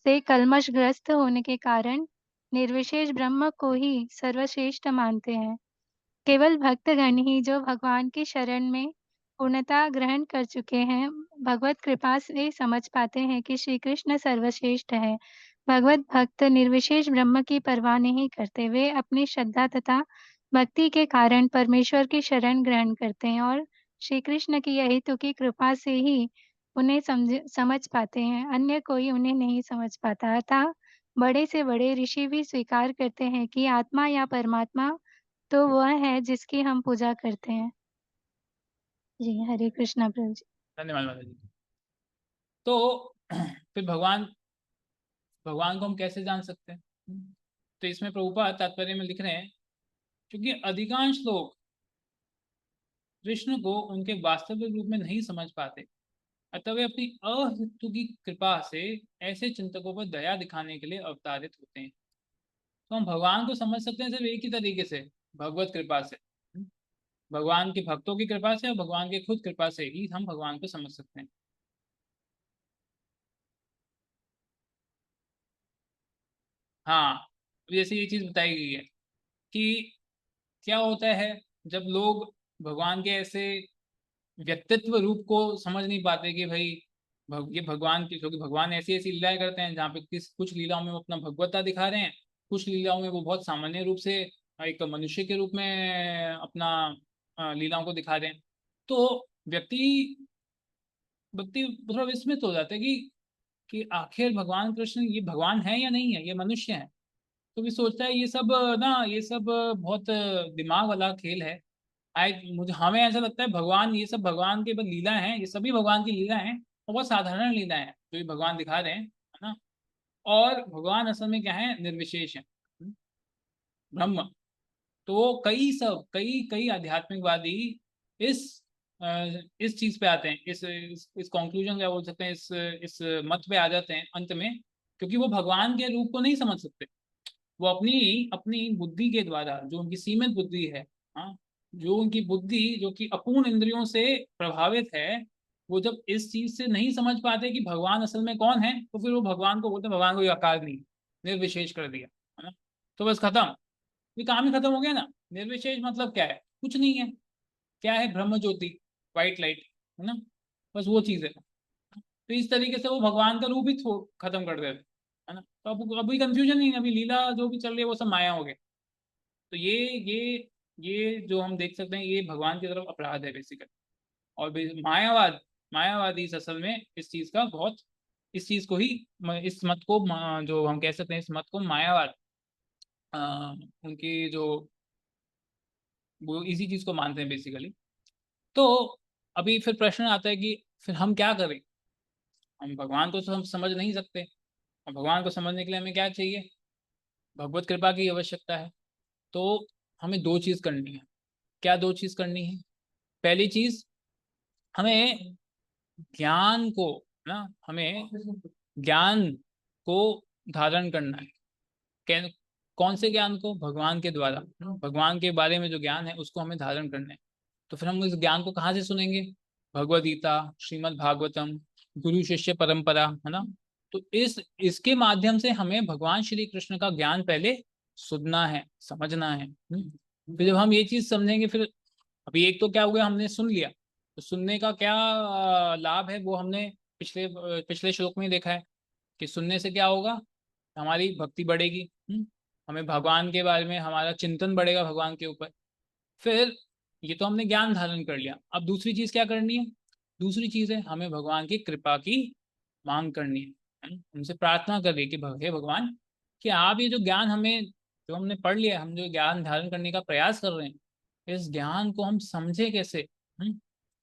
से कलमशग्रस्त होने के कारण निर्विशेष ब्रह्म को ही सर्वश्रेष्ठ मानते हैं। केवल भक्तगण ही जो भगवान की शरण में पूर्णता ग्रहण कर चुके हैं, भगवत कृपा से समझ पाते हैं कि श्री कृष्ण सर्वश्रेष्ठ है। भगवत भक्त निर्विशेष ब्रह्म की परवाह नहीं करते। वे अपनी श्रद्धा तथा भक्ति के कारण परमेश्वर की शरण ग्रहण करते हैं और श्री कृष्ण की अहेतु की कृपा से ही उन्हें समझ पाते हैं। अन्य कोई उन्हें नहीं समझ पाता। अतः बड़े से बड़े ऋषि भी स्वीकार करते हैं कि आत्मा या परमात्मा तो वह है जिसकी हम पूजा करते हैं। जी, हरे कृष्णा प्रभु जी। धन्यवाद माता जी। तो फिर भगवान को हम कैसे जान सकते हैं? तो इसमें प्रभुपाद तात्पर्य में लिख रहे हैं, क्योंकि अधिकांश लोग कृष्ण को उनके वास्तविक रूप में नहीं समझ पाते, अतः वे अपनी अहेतु की कृपा से ऐसे चिंतकों पर दया दिखाने के लिए अवतारित होते हैं। तो हम भगवान को समझ सकते हैं सिर्फ एक ही तरीके से, भगवत कृपा से, भगवान के भक्तों की कृपा से और भगवान के खुद कृपा से ही हम भगवान को समझ सकते हैं। हाँ, जैसे ये चीज बताई गई है कि क्या होता है जब लोग भगवान के ऐसे व्यक्तित्व रूप को समझ नहीं पाते कि भाई ये भगवान की, क्योंकि भगवान ऐसी ऐसी लीलाएं करते हैं जहाँ पे कुछ लीलाओं में वो अपना भगवत्ता दिखा रहे हैं, कुछ लीलाओं में वो बहुत सामान्य रूप से एक मनुष्य के रूप में अपना लीलाओं को दिखा रहे हैं। तो व्यक्ति व्यक्ति थोड़ा विस्मित हो जाता है कि आखिर भगवान कृष्ण ये भगवान है या नहीं है, ये मनुष्य है। तो भी सोचता है ये सब बहुत दिमाग वाला खेल है। मुझे हमें ऐसा लगता है भगवान, ये सब भगवान के बस लीला हैं, ये सभी भगवान की लीला हैं और बहुत साधारण लीला हैं जो ये भगवान दिखा रहे हैं, है ना। और भगवान असल में क्या है, निर्विशेष है, ब्रह्म। तो कई कई आध्यात्मिकवादी इस इस चीज पे आते हैं, इस कंक्लूजन क्या बोल सकते हैं, इस मत पे आ जाते हैं अंत में, क्योंकि वो भगवान के रूप को नहीं समझ सकते। वो अपनी अपनी बुद्धि के द्वारा, जो उनकी सीमित बुद्धि है, हाँ, जो उनकी बुद्धि जो कि अपूर्ण इंद्रियों से प्रभावित है, वो जब इस चीज से नहीं समझ पाते कि भगवान असल में कौन है, तो फिर वो भगवान को बोलते हैं भगवान को ये आकार नहीं, निर्विशेष कर दिया, है ना। तो बस खत्म, ये काम ही खत्म हो गया ना। निर्विशेष मतलब क्या है, कुछ नहीं है। क्या है, ब्रह्म ज्योति, व्हाइट लाइट, है ना, बस वो चीज है। तो इस तरीके से वो भगवान का रूप ही खत्म कर देते, है ना। तो अब अभी कंफ्यूजन नहीं है, अभी लीला जो भी चल रही है वो सब माया हो गए। तो ये जो हम देख सकते हैं, ये भगवान की तरफ अपराध है बेसिकली। और मायावादी इस असल में इस चीज का बहुत, इस चीज को ही, इस मत को जो हम कह सकते हैं, इस मत को मायावाद, अ, उनकी जो, वो इसी चीज को मानते हैं बेसिकली। तो अभी फिर प्रश्न आता है कि फिर हम क्या करें? हम भगवान को तो हम समझ नहीं सकते, और भगवान को समझने के लिए हमें क्या चाहिए? भगवत कृपा की आवश्यकता है। तो हमें दो चीज करनी है। क्या दो चीज करनी है? पहली चीज, हमें ज्ञान को, ना, हमें ज्ञान को धारण करना है। कौन से ज्ञान को? भगवान के द्वारा, भगवान के बारे में जो ज्ञान है उसको हमें धारण करना है। तो फिर हम इस ज्ञान को कहाँ से सुनेंगे? भगवद गीता, श्रीमद् भागवतम, गुरु शिष्य परंपरा, है ना। तो इसके माध्यम से हमें भगवान श्री कृष्ण का ज्ञान पहले सुनना है, समझना है। फिर जब हम ये चीज समझेंगे, फिर अभी एक तो क्या हुआ, हमने सुन लिया, तो सुनने का क्या लाभ है वो हमने पिछले श्लोक में ही देखा है कि सुनने से क्या होगा, हमारी भक्ति बढ़ेगी, हमें भगवान के बारे में हमारा चिंतन बढ़ेगा भगवान के ऊपर। फिर ये तो हमने ज्ञान धारण कर लिया, अब दूसरी चीज क्या करनी है? दूसरी चीज है हमें भगवान की कृपा की मांग करनी है, उनसे प्रार्थना करिए कि हे भगवान, कि आप ये जो ज्ञान हमें, जो हमने पढ़ लिया, हम जो ज्ञान धारण करने का प्रयास कर रहे हैं, इस ज्ञान को हम समझे कैसे,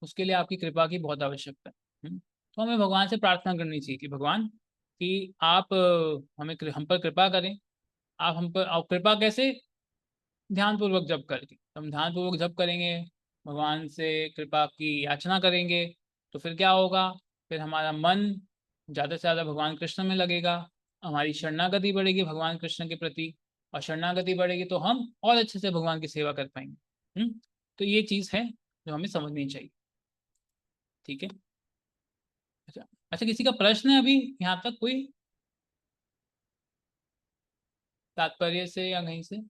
उसके लिए आपकी कृपा की बहुत आवश्यकता है। तो हमें भगवान से प्रार्थना करनी चाहिए कि भगवान, कि आप हम पर कृपा करें। आप हम पर, और कृपा कैसे? ध्यानपूर्वक जप करके। हम ध्यानपूर्वक जप करेंगे, भगवान से कृपा की याचना करेंगे, तो तो फिर क्या होगा, फिर हमारा मन ज़्यादा से ज़्यादा भगवान कृष्ण में लगेगा, हमारी शरणागति बढ़ेगी भगवान कृष्ण के प्रति, और शरणागति बढ़ेगी तो हम और अच्छे से भगवान की सेवा कर पाएंगे। तो ये चीज़ है जो हमें समझनी चाहिए। ठीक है। अच्छा अच्छा, किसी का प्रश्न है अभी यहाँ तक कोई, तात्पर्य से या कहीं से?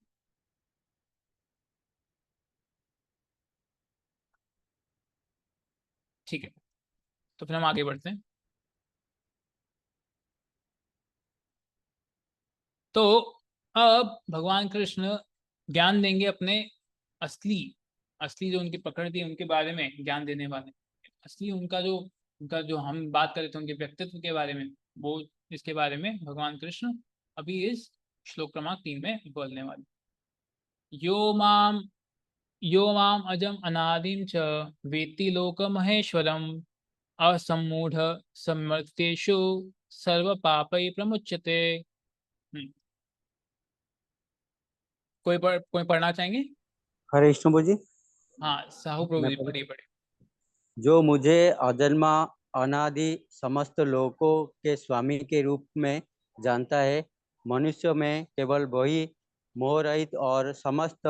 ठीक है, तो फिर हम आगे बढ़ते हैं। तो अब भगवान कृष्ण ज्ञान देंगे अपने असली असली जो उनकी पकड़ थी उनके बारे में ज्ञान देने वाले, असली उनका जो हम बात कर रहे थे उनके व्यक्तित्व के बारे में, वो इसके बारे में भगवान कृष्ण अभी इस श्लोक क्रमांक 3 में बोलने वाले। यो माम अजम अनादिम च वेत्ति लोक महेश्वरम असमूढ़ समर्थ्येषु सर्व पापै प्रमुच्यते। कोई पढ़ना चाहेंगे? हरे कृष्ण प्रभु जी। हाँ साहू प्रभु मैं जी, पढ़- पढ़िए पढ़िए। जो मुझे अजन्मा अनादि समस्त लोकों के स्वामी के रूप में जानता है, मनुष्य में केवल वही मोह रहित और समस्त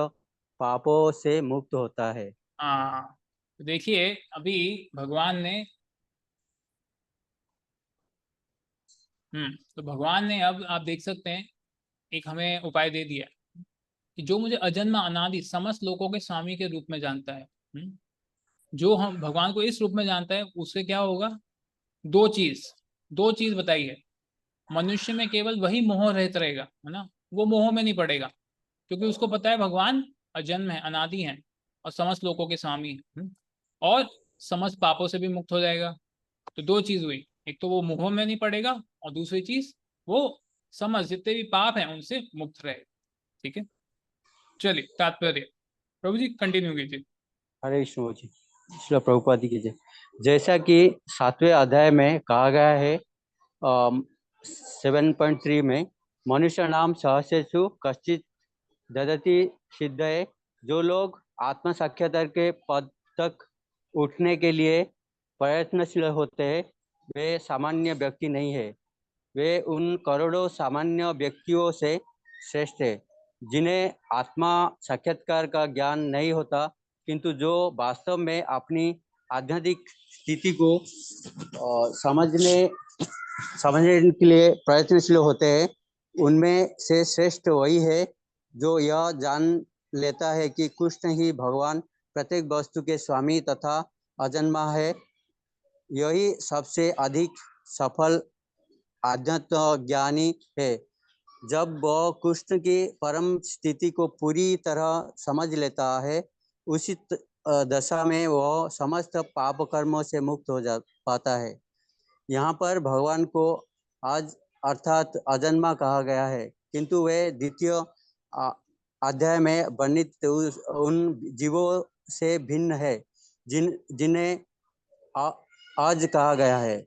पापों से मुक्त होता है। हाँ, तो देखिए अभी भगवान ने तो भगवान ने अब आप देख सकते हैं एक हमें उपाय दे दिया कि जो मुझे अजन्मा अनादि समस्त लोगों के स्वामी के रूप में जानता है, जो हम भगवान को इस रूप में जानता है उससे क्या होगा, दो चीज बताई है। मनुष्य में केवल वही मोह रहित रहेगा, है ना, वो मोह में नहीं पड़ेगा, क्योंकि उसको पता है भगवान अजन्म है, अनादि है और समस्त लोगों के स्वामी है, और समस्त पापों से भी मुक्त हो जाएगा। तो दो चीज हुई, एक तो वो मोह में नहीं पड़ेगा और दूसरी चीज वो समस्त जितने भी पाप हैं उनसे मुक्त रहेगा। ठीक है, चलिए तात्पर्य प्रभु जी कंटिन्यू कीजिए। हरे कृष्ण प्रभु जी। श्रील प्रभुपाद जी की जय। जैसा कि 7वें अध्याय में कहा गया है 7.3 में, मनुष्य नाम सहस्रेषु कश्चित ददति सिद्धये। जो लोग आत्म साक्षात्कार के पद तक उठने के लिए प्रयत्नशील होते हैं वे सामान्य व्यक्ति नहीं है, वे उन करोड़ों सामान्य व्यक्तियों से श्रेष्ठ है जिन्हें आत्मा साक्षात्कार का ज्ञान नहीं होता, किंतु जो वास्तव में अपनी आध्यात्मिक स्थिति को समझने के लिए प्रयत्नशील होते हैं। उनमें से श्रेष्ठ वही है जो यह जान लेता है कि कृष्ण ही भगवान प्रत्येक वस्तु के स्वामी तथा अजन्मा है। यही सबसे अधिक सफल आध्यात्म ज्ञानी है। जब वह कृष्ण की परम स्थिति को पूरी तरह समझ लेता है, उसी दशा में वह समस्त पाप कर्मों से मुक्त हो जा पाता है। यहाँ पर भगवान को आज अर्थात अजन्मा कहा गया है, किंतु वे द्वितीय अध्याय में वर्णित उन जीवों से भिन्न है जिन्हें आज कहा गया है।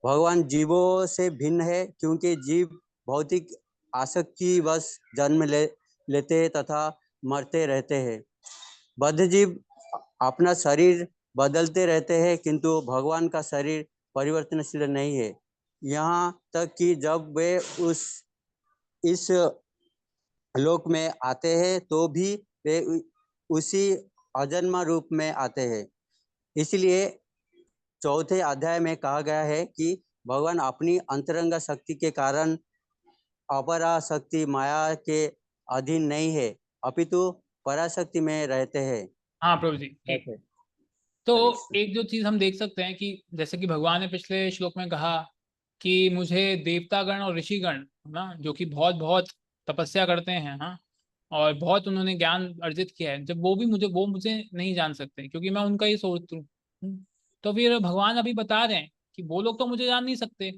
भगवान जीवों से भिन्न है क्योंकि जीव भौतिक आसक्ति वश जन्म लेते तथा मरते रहते हैं। बद्ध जीव अपना शरीर बदलते रहते हैं, किंतु भगवान का शरीर परिवर्तनशील नहीं है। यहाँ तक कि जब वे इस लोक में आते हैं तो भी वे उसी अजन्मा रूप में आते हैं। इसलिए चौथे अध्याय में कहा गया है कि भगवान अपनी अंतरंग शक्ति के कारण अपराशक्ति माया के अधीन नहीं है, अपितु पराशक्ति में रहते हैं। हाँ प्रभु जी, ठीक। तो एक जो चीज हम देख सकते हैं कि जैसे कि भगवान ने पिछले श्लोक में कहा कि मुझे देवतागण और ऋषिगण ना, जो कि बहुत बहुत तपस्या करते हैं, हाँ, और बहुत उन्होंने ज्ञान अर्जित किया है, जब वो मुझे नहीं जान सकते क्योंकि मैं उनका ही सोच हूँ। तो फिर भगवान अभी बता रहे हैं कि वो लोग तो मुझे जान नहीं सकते,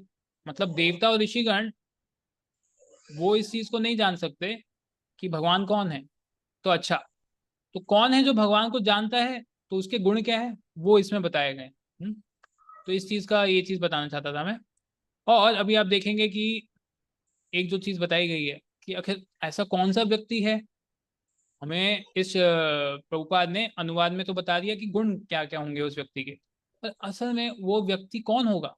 मतलब देवता और ऋषिगण वो इस चीज को नहीं जान सकते कि भगवान कौन है। तो अच्छा, तो कौन है जो भगवान को जानता है, तो उसके गुण क्या है वो इसमें बताए गए। तो इस चीज का ये चीज बताना चाहता था मैं। और अभी आप देखेंगे कि एक जो चीज बताई गई है कि आखिर ऐसा कौन सा व्यक्ति है, हमें इस प्रभुपाद ने अनुवाद में तो बता दिया कि गुण क्या क्या होंगे उस व्यक्ति के, पर असल में वो व्यक्ति कौन होगा?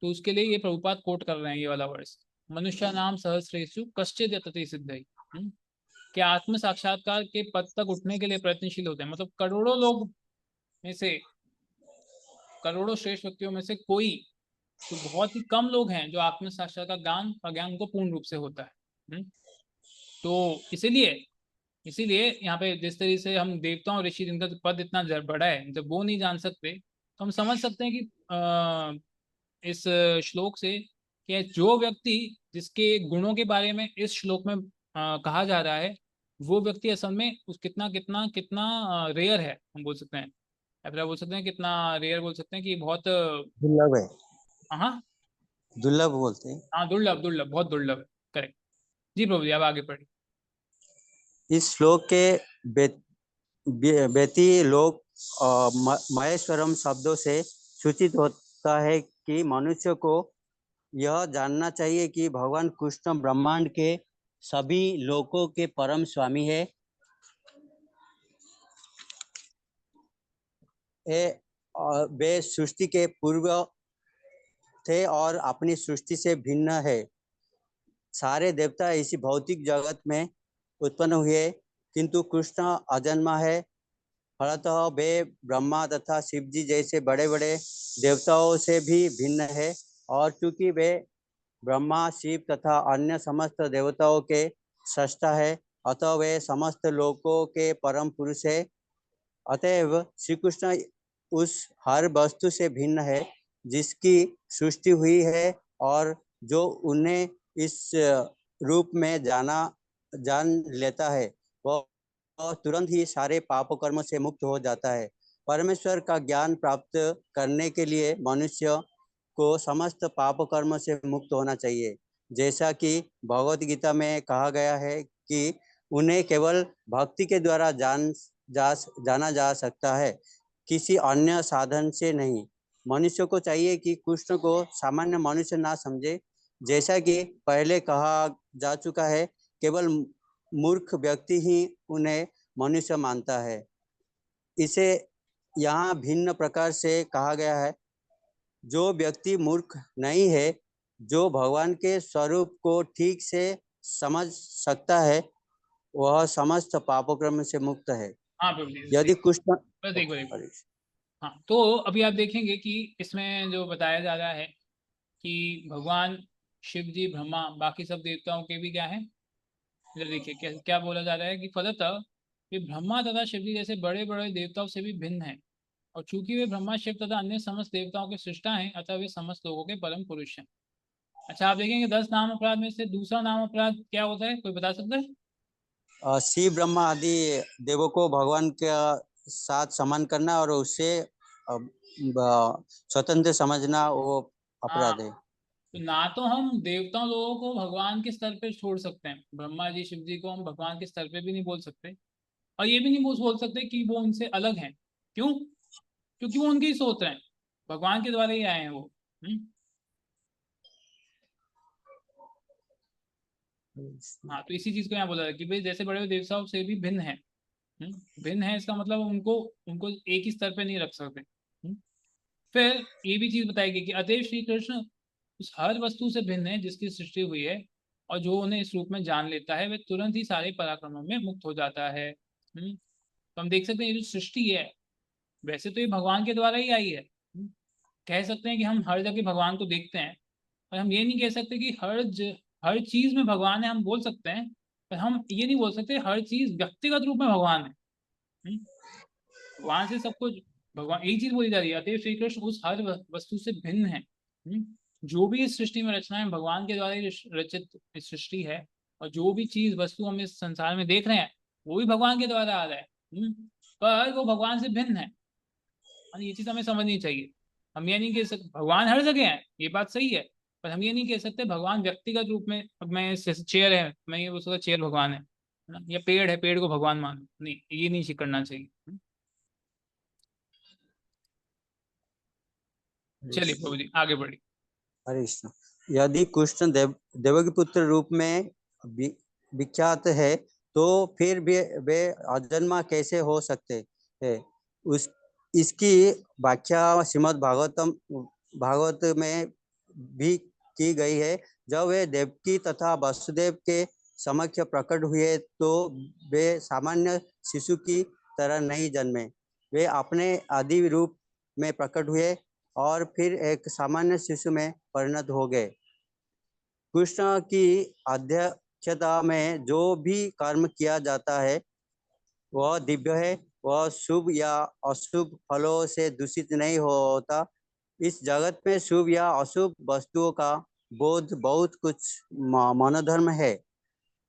तो उसके लिए ये प्रभुपाद कोट कर रहे हैं ये वाला वर्ष, मनुष्य नाम सहस्रेषु कश्चित् यतते सिद्धये। कि आत्म साक्षात्कार के पद तक उठने के लिए प्रयत्नशील होते हैं। मतलब करोड़ों लोग में से, करोड़ों श्रेष्ठ व्यक्तियों में से कोई तो बहुत ही कम लोग हैं जो आत्म साक्षात्कार का ज्ञान उनको पूर्ण रूप से होता है। तो इसीलिए यहाँ पे जिस तरीके से हम देवताओं और ऋषि जिनका पद इतना बड़ा है, जब वो नहीं जान सकते तो हम समझ सकते हैं कि इस श्लोक से कि जो व्यक्ति जिसके गुणों के बारे में इस श्लोक में कहा जा रहा है, वो व्यक्ति असल में उस कितना कितना कितना रेयर है, हम बोल सकते हैं, या फिर बोल सकते हैं कितना रेयर, बोल सकते हैं कि बहुत दुर्लभ है, हाँ दुर्लभ बोलते हैं। हाँ, दुर्लभ, दुर्लभ, बहुत दुर्लभ है। करेक्ट जी प्रभु जी, अब आगे पढ़िए। इस श्लोक के बेती लोग महेश्वरम शब्दों से सूचित होता है कि मनुष्य को यह जानना चाहिए कि भगवान कृष्ण ब्रह्मांड के सभी लोकों के परम स्वामी है। वे सृष्टि के पूर्व थे और अपनी सृष्टि से भिन्न है। सारे देवता इसी भौतिक जगत में उत्पन्न हुए, किंतु कृष्ण अजन्मा है। फलतः वे ब्रह्मा तथा शिव जी जैसे बड़े बड़े देवताओं से भी भिन्न है, और चूंकि वे ब्रह्मा, शिव तथा अन्य समस्त देवताओं के सृष्टा है, अतः वे समस्त लोकों के परम पुरुष है। अतएव श्री कृष्ण उस हर वस्तु से भिन्न है जिसकी सृष्टि हुई है, और जो उन्हें इस रूप में जान लेता है वह तुरंत ही सारे पाप कर्म से मुक्त हो जाता है। परमेश्वर का ज्ञान प्राप्त करने के लिए मनुष्य को समस्त पाप कर्म से मुक्त होना चाहिए। जैसा कि भगवत गीता में कहा गया है कि उन्हें केवल भक्ति के द्वारा जाना जा सकता है, किसी अन्य साधन से नहीं। मनुष्य को चाहिए कि कृष्ण को सामान्य मनुष्य ना समझे। जैसा कि पहले कहा जा चुका है, केवल मूर्ख व्यक्ति ही उन्हें मनुष्य मानता है। इसे यहाँ भिन्न प्रकार से कहा गया है। जो व्यक्ति मूर्ख नहीं है, जो भगवान के स्वरूप को ठीक से समझ सकता है, वह समस्त पापोक्रम से मुक्त है। हाँ प्रभु जी, यदि कृष्ण बस एक बार। हाँ, तो अभी आप देखेंगे कि इसमें जो बताया जा रहा है कि भगवान शिव जी, ब्रह्मा, बाकी सब देवताओं के भी क्या है, इधर देखिए क्या क्या बोला जा रहा है कि फलतः वे ब्रह्मा तथा शिव जी जैसे बड़े बड़े देवताओं से भी भिन्न हैं, और चूंकि वे ब्रह्मा, शिव तथा अन्य समस्त देवताओं के सृष्टा हैं, अतः वे समस्त लोगों के परम पुरुष हैं। अच्छा, आप देखेंगे 10 नाम अपराध में से दूसरा नाम अपराध क्या होता है, कोई बता सकता है? शिव, ब्रह्मा आदि देवों को भगवान के साथ समान करना और उससे स्वतंत्र समझना वो हाँ, अपराध है। तो ना तो हम देवताओं लोगों को भगवान के स्तर पे छोड़ सकते हैं, ब्रह्मा जी, शिव जी को हम भगवान के स्तर पे भी नहीं बोल सकते, और ये भी नहीं बोल सकते कि वो उनसे अलग हैं। क्यों? क्योंकि वो उनकी ही सोच रहे हैं, भगवान के द्वारा ही आए हैं वो। हाँ, तो इसी चीज को यहाँ बोला है कि भाई जैसे बड़े बड़े देवताओं से भी भिन्न है। भिन्न है इसका मतलब उनको उनको एक ही स्तर पे नहीं रख सकते। फिर ये भी चीज बताई गई कि अतएव श्री कृष्ण उस हर वस्तु से भिन्न है जिसकी सृष्टि हुई है, और जो उन्हें इस रूप में जान लेता है वह तुरंत ही सारे पराक्रमों में मुक्त हो जाता है। तो हम देख सकते हैं ये जो सृष्टि है, वैसे तो ये भगवान के द्वारा ही आई है। कह सकते हैं कि हम हर जगह भगवान को देखते हैं, पर हम ये नहीं कह सकते कि हर चीज में भगवान है। हम बोल सकते हैं, पर हम ये नहीं बोल सकते हर चीज व्यक्तिगत रूप में भगवान है। भगवान से सब कुछ, भगवान यही चीज बोली जा रही है, अतएव श्री कृष्ण उस हर वस्तु से भिन्न है। जो भी इस सृष्टि में रचनाएं भगवान के द्वारा ही रचित इस सृष्टि है, और जो भी चीज वस्तु हम इस संसार में देख रहे हैं वो भी भगवान के द्वारा आ रहा है, पर वो भगवान से भिन्न है। और ये चीज हमें समझनी चाहिए। हम ये नहीं कह सकते भगवान हर जगह है, ये बात सही है, पर हम ये नहीं कह सकते भगवान व्यक्तिगत रूप में, अब मैं चेयर है, मैं ये बोल सकता चेयर भगवान है ना, या पेड़ है, पेड़ को भगवान मानो, नहीं, ये नहीं करना चाहिए। चलिए प्रभु जी आगे बढ़िए। हरे कृष्ण। यदि कृष्ण देवकी पुत्र रूप में विख्यात है, तो फिर भी वे अजन्मा कैसे हो सकते हैं? इसकी व्याख्या श्रीमद् भागवत में भी की गई है। जब वे देवकी तथा वसुदेव के समक्ष प्रकट हुए तो वे सामान्य शिशु की तरह नहीं जन्मे। वे अपने आदि रूप में प्रकट हुए और फिर एक सामान्य शिशु में परिणत हो गए। कृष्ण की अध्यक्षता में जो भी कर्म किया जाता है वह दिव्य है, वह शुभ या अशुभ फलों से दूषित नहीं होता। इस जगत में शुभ या अशुभ वस्तुओं का बोध बहुत कुछ मनोधर्म है,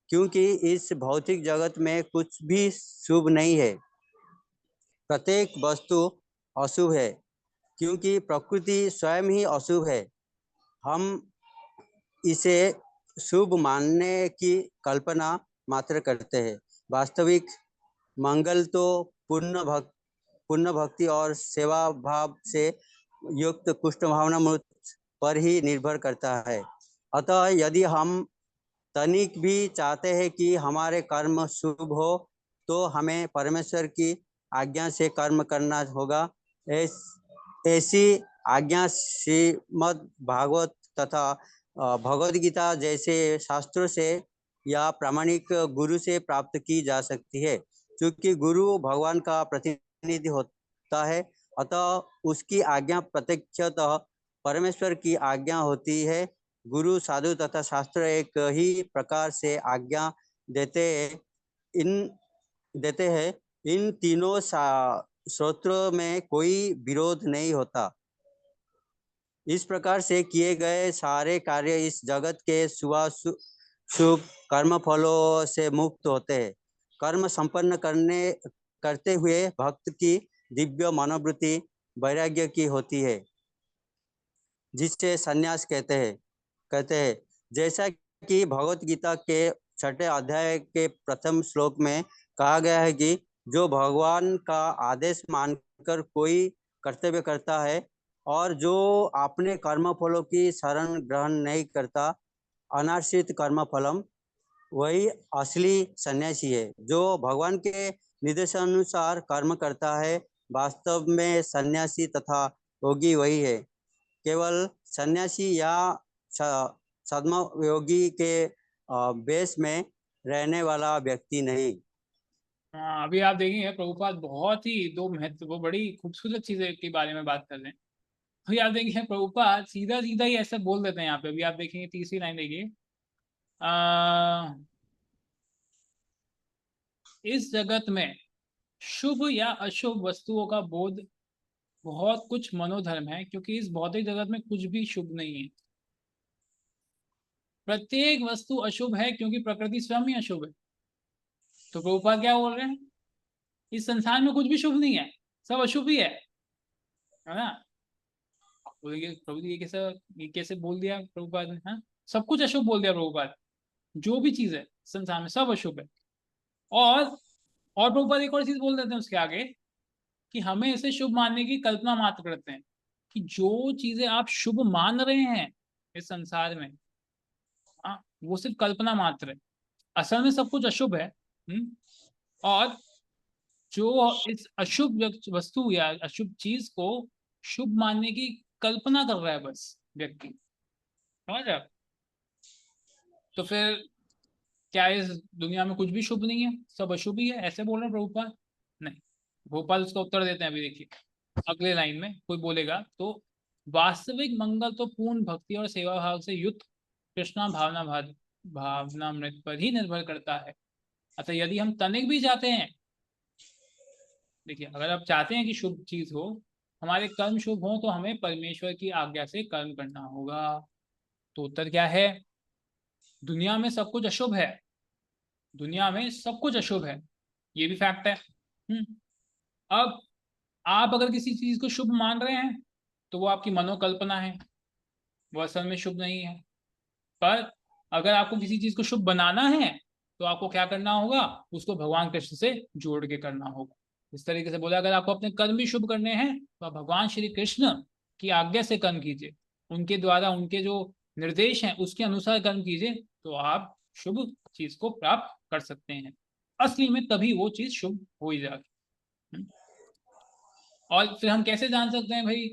क्योंकि इस भौतिक जगत में कुछ भी शुभ नहीं है। प्रत्येक वस्तु अशुभ है, क्योंकि प्रकृति स्वयं ही अशुभ है। हम इसे शुभ मानने की कल्पना मात्र करते हैं। वास्तविक मंगल तो पूर्ण भक्ति और सेवा भाव से युक्त कुष्ठ भावना मूर्त पर ही निर्भर करता है। अतः यदि हम तनिक भी चाहते हैं कि हमारे कर्म शुभ हो तो हमें परमेश्वर की आज्ञा से कर्म करना होगा। ऐसी आज्ञा श्रीमद् भागवत तथा भगवद गीता जैसे शास्त्रों से या प्रामाणिक गुरु से प्राप्त की जा सकती है। क्योंकि गुरु भगवान का प्रतिनिधि होता है, अतः उसकी आज्ञा प्रत्यक्षतः परमेश्वर की आज्ञा होती है। गुरु, साधु तथा शास्त्र एक ही प्रकार से आज्ञा देते हैं। इन तीनों स्रोतों में कोई विरोध नहीं होता। इस प्रकार से किए गए सारे कार्य इस जगत के शुभ कर्म फलों से मुक्त होते हैं। कर्म संपन्न करते हुए भक्त की दिव्य मनोवृत्ति वैराग्य की होती है, जिससे संन्यास कहते हैं। जैसा कि भगवत गीता के 6 अध्याय के प्रथम श्लोक में कहा गया है कि जो भगवान का आदेश मानकर कोई कर्तव्य करता है और जो अपने कर्म फलों की शरण ग्रहण नहीं करता, अनाश्रित कर्म फलम, वही असली सन्यासी है। जो भगवान के निर्देशानुसार कर्म करता है, वास्तव में सन्यासी तथा योगी वही है। केवल सन्यासी या सद्म योगी के बेस में रहने वाला व्यक्ति नहीं। हाँ, अभी आप देखेंगे प्रभुपाद बहुत ही दो महत्व बड़ी खूबसूरत चीजें के बारे में बात कर रहे हैं। अभी आप देखेंगे प्रभुपाद सीधा सीधा ही ऐसा बोल देते हैं यहाँ पे। अभी आप देखेंगे तीसरी लाइन देखिए, इस जगत में शुभ या अशुभ वस्तुओं का बोध बहुत कुछ मनोधर्म है, क्योंकि इस भौतिक जगत में कुछ भी शुभ नहीं है। प्रत्येक वस्तु अशुभ है क्योंकि प्रकृति स्वयं ही अशुभ है। तो प्रभुपाद क्या बोल रहे हैं, इस संसार में कुछ भी शुभ नहीं है, सब अशुभ ही है ना। बोलेंगे प्रभु जी ये कैसे बोल दिया प्रभुपाद ने, हाँ सब कुछ अशुभ बोल दिया प्रभुपाद। जो भी चीज है संसार में सब अशुभ है। और प्रभुपाद एक और चीज बोल देते हैं उसके आगे कि हमें इसे शुभ मानने की कल्पना मात्र करते हैं, कि जो चीजें आप शुभ मान रहे हैं इस संसार में, हाँ वो सिर्फ कल्पना मात्र है, असल में सब कुछ अशुभ है। और जो इस अशुभ वस्तु या अशुभ चीज को शुभ मानने की कल्पना कर रहा है बस व्यक्ति, समझ रहे आप। तो फिर क्या इस दुनिया में कुछ भी शुभ नहीं है, सब अशुभ ही है, ऐसे बोल रहे हैं प्रभुपाद? नहीं, भोपाल उसका उत्तर देते हैं। अभी देखिए अगले लाइन में कोई बोलेगा तो वास्तविक मंगल तो पूर्ण भक्ति और सेवा भाव से युक्त कृष्णा भावनामृत पर ही निर्भर करता है। अतः यदि हम तनिक भी चाहते हैं, देखिए अगर आप चाहते हैं कि शुभ चीज हो, हमारे कर्म शुभ हो, तो हमें परमेश्वर की आज्ञा से कर्म करना होगा। तो उत्तर क्या है, दुनिया में सब कुछ अशुभ है, दुनिया में सब कुछ अशुभ है, ये भी फैक्ट है। अब आप अगर किसी चीज को शुभ मान रहे हैं तो वो आपकी मनोकल्पना है, वो असल में शुभ नहीं है। पर अगर आपको किसी चीज को शुभ बनाना है तो आपको क्या करना होगा, उसको भगवान कृष्ण से जोड़ के करना होगा। इस तरीके से बोला, अगर आपको अपने कर्म भी शुभ करने हैं तो आप भगवान श्री कृष्ण की आज्ञा से कर्म कीजिए, उनके द्वारा उनके जो निर्देश हैं उसके अनुसार कर्म कीजिए, तो आप शुभ चीज को प्राप्त कर सकते हैं। असली में तभी वो चीज शुभ हो ही जाएगी। और फिर हम कैसे जान सकते हैं भाई?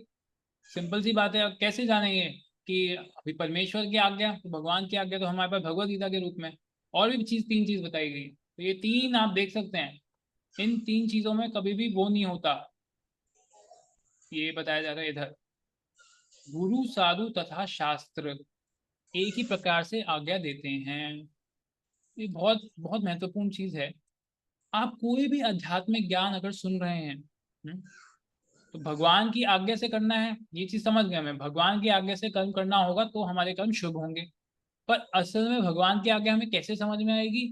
सिंपल सी बात है, अब कैसे जानेंगे कि अभी परमेश्वर की आज्ञा तो भगवान की आज्ञा तो हमारे पास भगवत गीता के रूप में और भी तीन चीज बताई गई है। तो ये तीन आप देख सकते हैं, इन तीन चीजों में कभी भी वो नहीं होता। ये बताया जा रहा है इधर, गुरु साधु तथा शास्त्र एक ही प्रकार से आज्ञा देते हैं। ये बहुत बहुत महत्वपूर्ण चीज है। आप कोई भी आध्यात्मिक ज्ञान अगर सुन रहे हैं, तो भगवान की आज्ञा से करना है, ये चीज समझ गए हमें, भगवान की आज्ञा से कर्म करना होगा तो हमारे कर्म शुभ होंगे। पर असल में भगवान की आज्ञा हमें कैसे समझ में आएगी?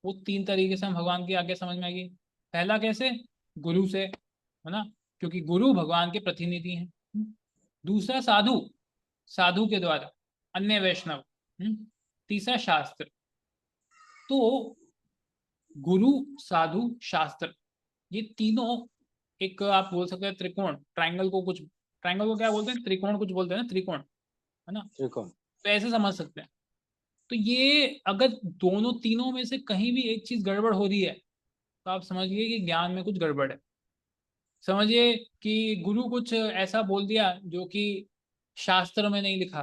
वो तीन तरीके से हम भगवान की आज्ञा समझ में आएगी। पहला कैसे? गुरु से, है ना, क्योंकि गुरु भगवान के प्रतिनिधि हैं। दूसरा साधु, साधु के द्वारा, अन्य वैष्णव। तीसरा शास्त्र। तो गुरु साधु शास्त्र, ये तीनों एक आप बोल सकते हैं त्रिकोण, ट्रायंगल को कुछ, ट्रायंगल को क्या बोलते हैं, त्रिकोण कुछ बोलते हैं ना, त्रिकोण, है ना, त्रिकोण। तो ऐसे समझ सकते हैं। तो ये अगर दोनों तीनों में से कहीं भी एक चीज गड़बड़ हो रही है तो आप समझिए कि ज्ञान में कुछ गड़बड़ है। समझिए कि गुरु कुछ ऐसा बोल दिया जो कि शास्त्र में नहीं लिखा,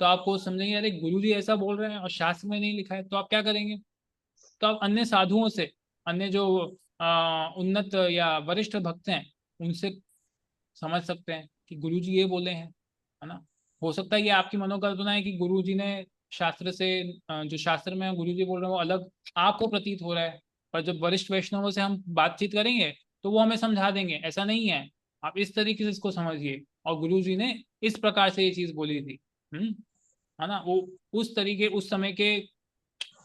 तो आपको समझेंगे अरे गुरु जी ऐसा बोल रहे हैं और शास्त्र में नहीं लिखा है, तो आप क्या करेंगे? तो आप अन्य साधुओं से, अन्य जो उन्नत या वरिष्ठ भक्त हैं, उनसे समझ सकते हैं कि गुरु जी ये बोले हैं, है ना। हो सकता है ये आपकी मनोकल्पना है कि गुरु जी ने शास्त्र से, जो शास्त्र में गुरु जी बोल रहे हैं वो अलग आपको प्रतीत हो रहा है, पर जब वरिष्ठ वैष्णवों से हम बातचीत करेंगे तो वो हमें समझा देंगे ऐसा नहीं है, आप इस तरीके से इसको समझिए, और गुरु जी ने इस प्रकार से ये चीज बोली थी। है ना, वो उस तरीके, उस समय के,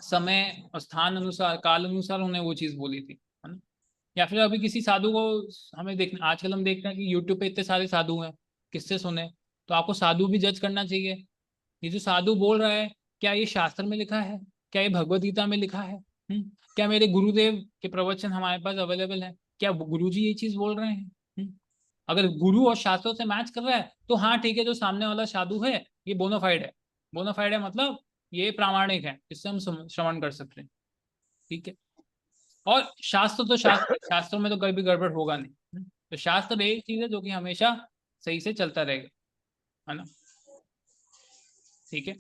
समय और स्थान अनुसार, काल अनुसार उन्होंने वो चीज बोली थी, है ना। या फिर अभी किसी साधु को हमें देखना, आजकल हम देखते हैं कि यूट्यूब पे इतने सारे साधु हैं, किससे सुने? तो आपको साधु भी जज करना चाहिए। ये जो साधु बोल रहा है, क्या ये शास्त्र में लिखा है? क्या ये भगवत गीता में लिखा है? क्या मेरे गुरुदेव के प्रवचन हमारे पास अवेलेबल है? क्या गुरु जी ये चीज बोल रहे हैं? अगर गुरु और शास्त्रों से मैच कर रहा है तो हाँ ठीक है, जो सामने वाला साधु है ये बोनाफाइड है। बोनाफाइड है मतलब ये प्रामाणिक है, इससे हम श्रवण कर सकते हैं। ठीक है। और शास्त्र तो शास्त्र, शास्त्रों में तो कभी भी गड़बड़ होगा नहीं। तो शास्त्र एक चीज है जो कि हमेशा सही से चलता रहेगा, है ना। ठीक है।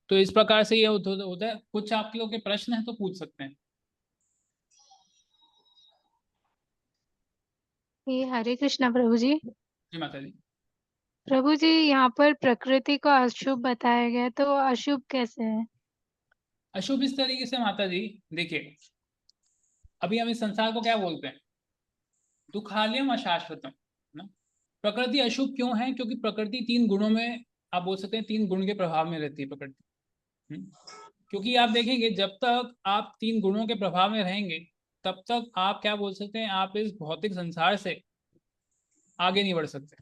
तो इस प्रकार से ये होता है। कुछ आप लोगों के प्रश्न है तो पूछ सकते हैं। ये हरे कृष्णा प्रभु जी। जी माता जी। प्रभु जी, यहाँ पर प्रकृति को अशुभ बताया गया, तो अशुभ कैसे है? अशुभ इस तरीके से माता जी, देखिए, अभी हम इस संसार को क्या बोलते हैं? दुखालयम अशाश्वतम, है ना। प्रकृति अशुभ क्यों है? क्योंकि प्रकृति तीन गुणों में, आप बोल सकते हैं तीन गुण के प्रभाव में रहती है प्रकृति। क्योंकि आप देखेंगे जब तक आप तीन गुणों के प्रभाव में रहेंगे तब तक आप क्या बोल सकते हैं, आप इस भौतिक संसार से आगे नहीं बढ़ सकते।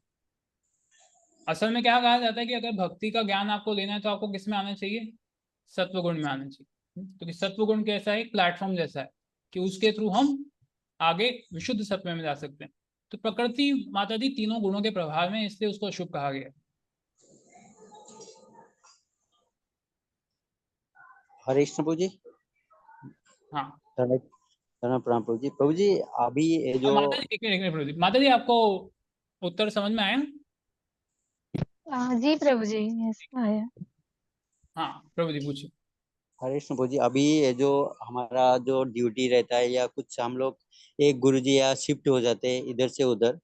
असल में क्या कहा जाता है कि अगर भक्ति का ज्ञान आपको लेना है तो आपको किस में आना चाहिए? सत्व गुण में आना चाहिए। क्योंकि सत्व गुण कैसा है? एक प्लेटफॉर्म जैसा है कि उसके थ्रू हम आगे विशुद्ध सत्व में जा सकते हैं। तो प्रकृति माता जी तीनों गुणों के प्रभाव में, इसलिए उसको अशुभ कहा गया है। हरे कृष्ण प्रभु जी। हाँ। प्रणाम प्रणाम प्रभु जी। प्रभु जी अभी ये और जो माता जी, एक मिनट प्रभु जी, माता जी आपको उत्तर समझ में आया? जी प्रभु जी, यस आया। हाँ प्रभु जी पूछिए। हरे कृष्ण प्रभु जी, अभी ये जो हमारा जो ड्यूटी रहता है या कुछ हम लोग एक गुरु जी या शिफ्ट हो जाते हैं इधर से उधर,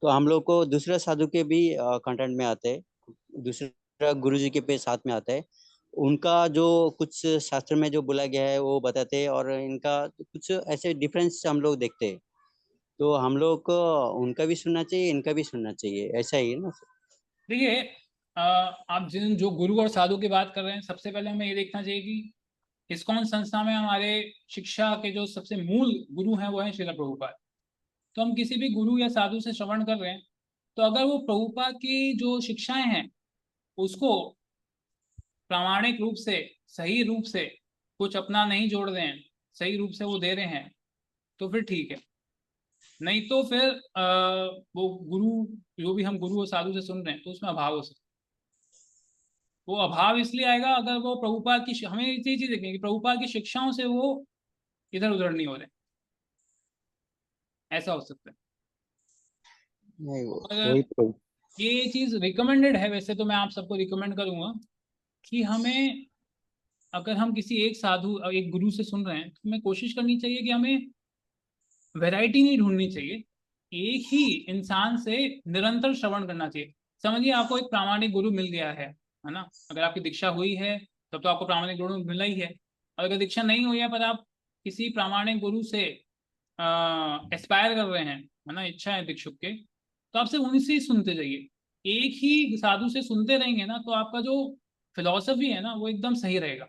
तो हम लोग को दूसरे साधु के भी कंटेंट में आते हैं, दूसरा गुरु जी के पे साथ में आता है। उनका जो कुछ शास्त्र में जो बोला गया है वो बताते हैं, और इनका कुछ ऐसे डिफरेंस हम लोग देखते हैं। तो हम लोग को उनका भी सुनना चाहिए, इनका भी सुनना चाहिए, ऐसा ही है ना? देखिए, आप जिन जो गुरु और साधु की बात कर रहे हैं, सबसे पहले हमें ये देखना चाहिए कि इस्कॉन संस्था में हमारे शिक्षा के जो सबसे मूल गुरु हैं वो हैं श्रील प्रभुपाद। तो हम किसी भी गुरु या साधु से श्रवण कर रहे हैं, तो अगर वो प्रभुपाद की जो शिक्षाएं हैं उसको प्रामाणिक रूप से, सही रूप से कुछ अपना नहीं जोड़ रहे हैं, सही रूप से वो दे रहे हैं, तो फिर ठीक है। नहीं तो फिर वो गुरु, जो भी हम गुरु और साधु से सुन रहे हैं, तो उसमें अभाव हो सकता है। वो अभाव इसलिए आएगा अगर वो प्रभुपाद की, हमें ये चीज देखेंगे कि प्रभुपाद की शिक्षाओं से वो इधर उधर नहीं हो रहे। ऐसा हो सकता है। नहीं और वही तो। ये चीज रिकमेंडेड है, वैसे तो मैं आप सबको रिकमेंड करूंगा कि हमें, अगर हम किसी एक साधु एक गुरु से सुन रहे हैं तो हमें कोशिश करनी चाहिए कि हमें वैरायटी नहीं ढूंढनी चाहिए, एक ही इंसान से निरंतर श्रवण करना चाहिए। समझिए आपको एक प्रामाणिक गुरु मिल गया है ना, अगर आपकी दीक्षा हुई है तब तो आपको प्रामाणिक गुरु मिला ही है, और अगर दीक्षा नहीं हुई है पर आप किसी प्रामाणिक गुरु से एस्पायर कर रहे हैं, है ना, इच्छा है भिक्षुक के, तो आप सिर्फ उन्हीं से ही सुनते जाइए। एक ही साधु से सुनते रहेंगे ना तो आपका जो फिलॉसफी है ना वो एकदम सही रहेगा।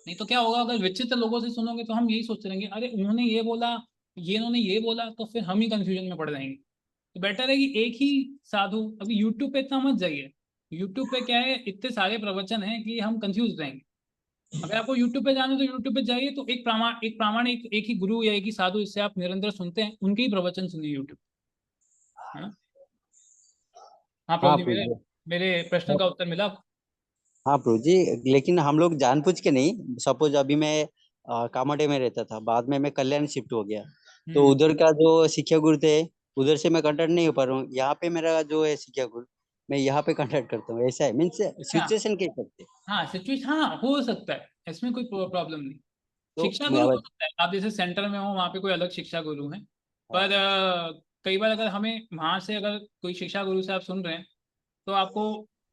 नहीं तो क्या होगा, अगर विचित्र लोगों से सुनोगे तो हम यही सोचते रहेंगे, अरे उन्होंने ये बोला, ये उन्होंने ये बोला, तो फिर हम ही कंफ्यूजन में पड़ जाएंगे। तो बेटर है कि एक ही साधु, अभी यूट्यूब पे इतना मत जाइए, यूट्यूब पे क्या है, इतने सारे प्रवचन हैं कि हम कंफ्यूज रहेंगे। अगर आपको यूट्यूब पे जाना है तो यूट्यूब पे जाइए, तो एक प्रामाणिक एक ही गुरु या एक ही साधु इससे आप निरंतर सुनते हैं उनके ही प्रवचन सुनिए यूट्यूब, है ना। हाँ प्रभु हाँ जी, प्रभु मेरे जी। मेरे प्रश्न का उत्तर मिला आपको? हाँ प्रभु जी, लेकिन हम लोग जानबूझ के नहीं, सपोज अभी मैं कामाटे में रहता था, बाद में मैं कल्याण शिफ्ट हो गया, तो हम्म। उधर का जो शिक्षा गुरु थे उधर से मैं कांटेक्ट नहीं हो पा रहा हूँ, यहाँ पे मेरा जो है शिक्षा गुरु, मैं यहाँ पे कांटेक्ट करता हूँ, ऐसा है मीन्स अच्छा। सिचुएशन के सकते। हाँ सिचुएशन, हाँ हो सकता है, इसमें कोई प्रॉब्लम नहीं। तो शिक्षा मैं गुरु हो अब सकता है, आप जैसे सेंटर में हो वहाँ पे कोई अलग शिक्षा गुरु है, पर कई बार अगर हमें वहाँ से अगर कोई शिक्षा गुरु से आप सुन रहे हैं तो आपको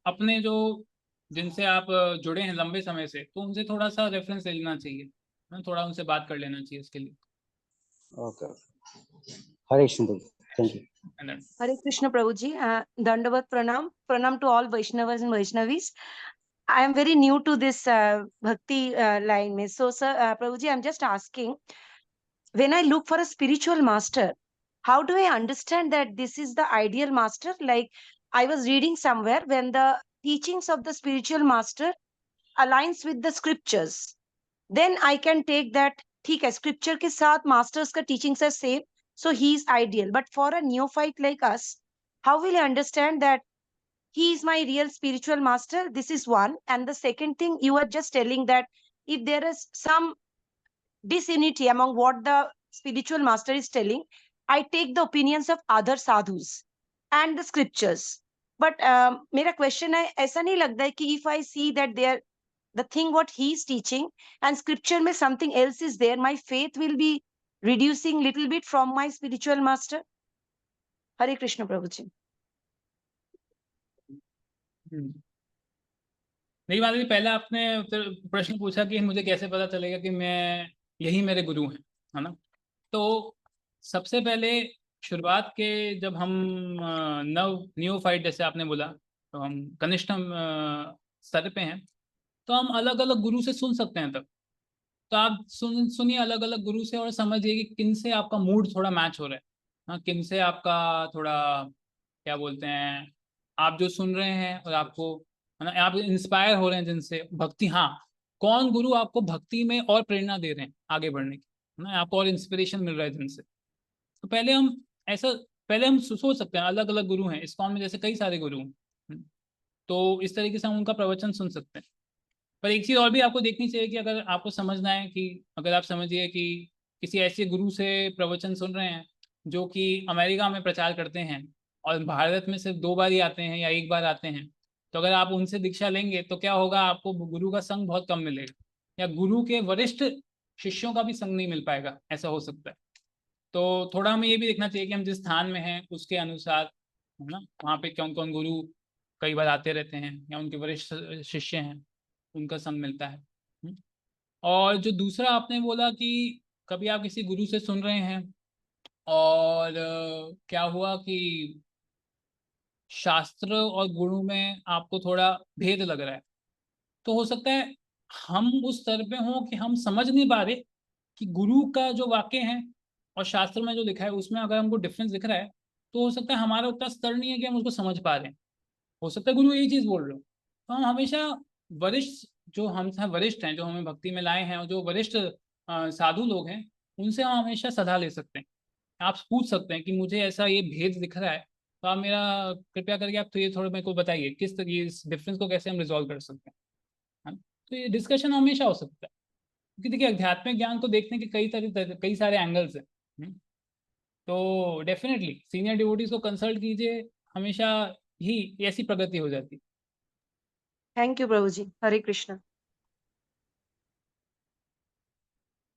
अपने जो जिनसे आप जुड़े हैं लंबे समय से, तो उनसे थोड़ा सा रेफरेंस ले लेना चाहिए, है ना, थोड़ा उनसे बात कर लेना चाहिए इसके लिए। Okay, Hare Krishna Prabhu, thank you. And then- Hare Krishna Prabhuji, Dandavat Pranam, Pranam to all Vaishnavas and Vaishnavis. I am very new to this bhakti line. Mein. So, sir, Prabhuji, I'm just asking, when I look for a spiritual master, how do I understand that this is the ideal master? Like, I was reading somewhere when the teachings of the spiritual master aligns with the scriptures, then I can take that, ठीक है, scripture के साथ masters का teachings are same, so he is ideal. But for a neophyte like us, how will I understand that he is my real spiritual master? This is one. And the second thing, you are just telling that if there is some disunity among what the spiritual master is telling, I take the opinions of other sadhus and the scriptures. But मेरा question है, ऐसा नहीं लगता है कि if I see that there the thing what he is teaching and scripture में something else is there, my faith will be reducing little bit from my spiritual master? Hare Krishna Prabhuji. नहीं बात, पहले आपने प्रश्न पूछा कि मुझे कैसे पता चलेगा कि मैं यही मेरे गुरु हैं, है ना। तो सबसे पहले शुरुआत के जब हम न्यूफाइट जैसे आपने बोला, तो हम कनिष्ठ स्तर पे हैं, तो हम अलग अलग गुरु से सुन सकते हैं तब। तो आप सुनिए अलग अलग गुरु से और समझिए कि किन से आपका मूड थोड़ा मैच हो रहा है, हाँ, किन से आपका थोड़ा क्या बोलते हैं, आप जो सुन रहे हैं और आपको, है ना, आप इंस्पायर हो रहे हैं जिनसे भक्ति, हाँ, कौन गुरु आपको भक्ति में और प्रेरणा दे रहे हैं आगे बढ़ने की, है ना, आपको और इंस्पिरेशन मिल रहा है जिनसे। तो पहले हम ऐसा, पहले हम सोच सकते हैं अलग अलग गुरु हैं इस्कॉन में, जैसे कई सारे गुरु हैं, तो इस तरीके से हम उनका प्रवचन सुन सकते हैं। पर एक चीज और भी आपको देखनी चाहिए कि अगर आपको समझना है कि अगर आप समझिए कि किसी ऐसे गुरु से प्रवचन सुन रहे हैं जो कि अमेरिका में प्रचार करते हैं और भारत में सिर्फ 2 बार ही आते हैं या 1 बार आते हैं, तो अगर आप उनसे दीक्षा लेंगे तो क्या होगा, आपको गुरु का संग बहुत कम मिलेगा, या गुरु के वरिष्ठ शिष्यों का भी संग नहीं मिल पाएगा, ऐसा हो सकता है। तो थोड़ा हमें ये भी देखना चाहिए कि हम जिस स्थान में हैं उसके अनुसार, है ना, वहाँ पे कौन कौन गुरु कई बार आते रहते हैं या उनके वरिष्ठ शिष्य हैं, उनका संग मिलता है। और जो दूसरा आपने बोला कि कभी आप किसी गुरु से सुन रहे हैं और क्या हुआ कि शास्त्र और गुरु में आपको थोड़ा भेद लग रहा है, तो हो सकता है हम उस स्तर पे हों कि हम समझ नहीं पा रहे कि गुरु का जो वाक्य है और शास्त्र में जो लिखा है उसमें अगर हमको डिफरेंस दिख रहा है, तो हो सकता है हमारा उतना स्तर नहीं है कि हम उसको समझ पा रहे हैं। हो सकता है गुरु यही चीज बोल रहे हो, तो हम हमेशा वरिष्ठ, जो हम वरिष्ठ हैं, जो हमें भक्ति में लाए हैं, और जो वरिष्ठ साधु लोग हैं, उनसे हम हमेशा सलाह ले सकते हैं। आप पूछ सकते हैं कि मुझे ऐसा ये भेद दिख रहा है, तो आप मेरा कृपया करके आप तो ये थोड़ा मेरे को बताइए किस तरीके इस डिफरेंस को कैसे हम रिजॉल्व कर सकते हैं, है ना? तो ये डिस्कशन हमेशा हो सकता है, क्योंकि देखिए आध्यात्मिक ज्ञान को देखने के कई सारे एंगल्स हैं। तो डेफिनेटली सीनियर डिवोटीज को कंसल्ट कीजिए, हमेशा ही ऐसी प्रगति हो जाती। थैंक यू प्रभु जी। हरे कृष्ण।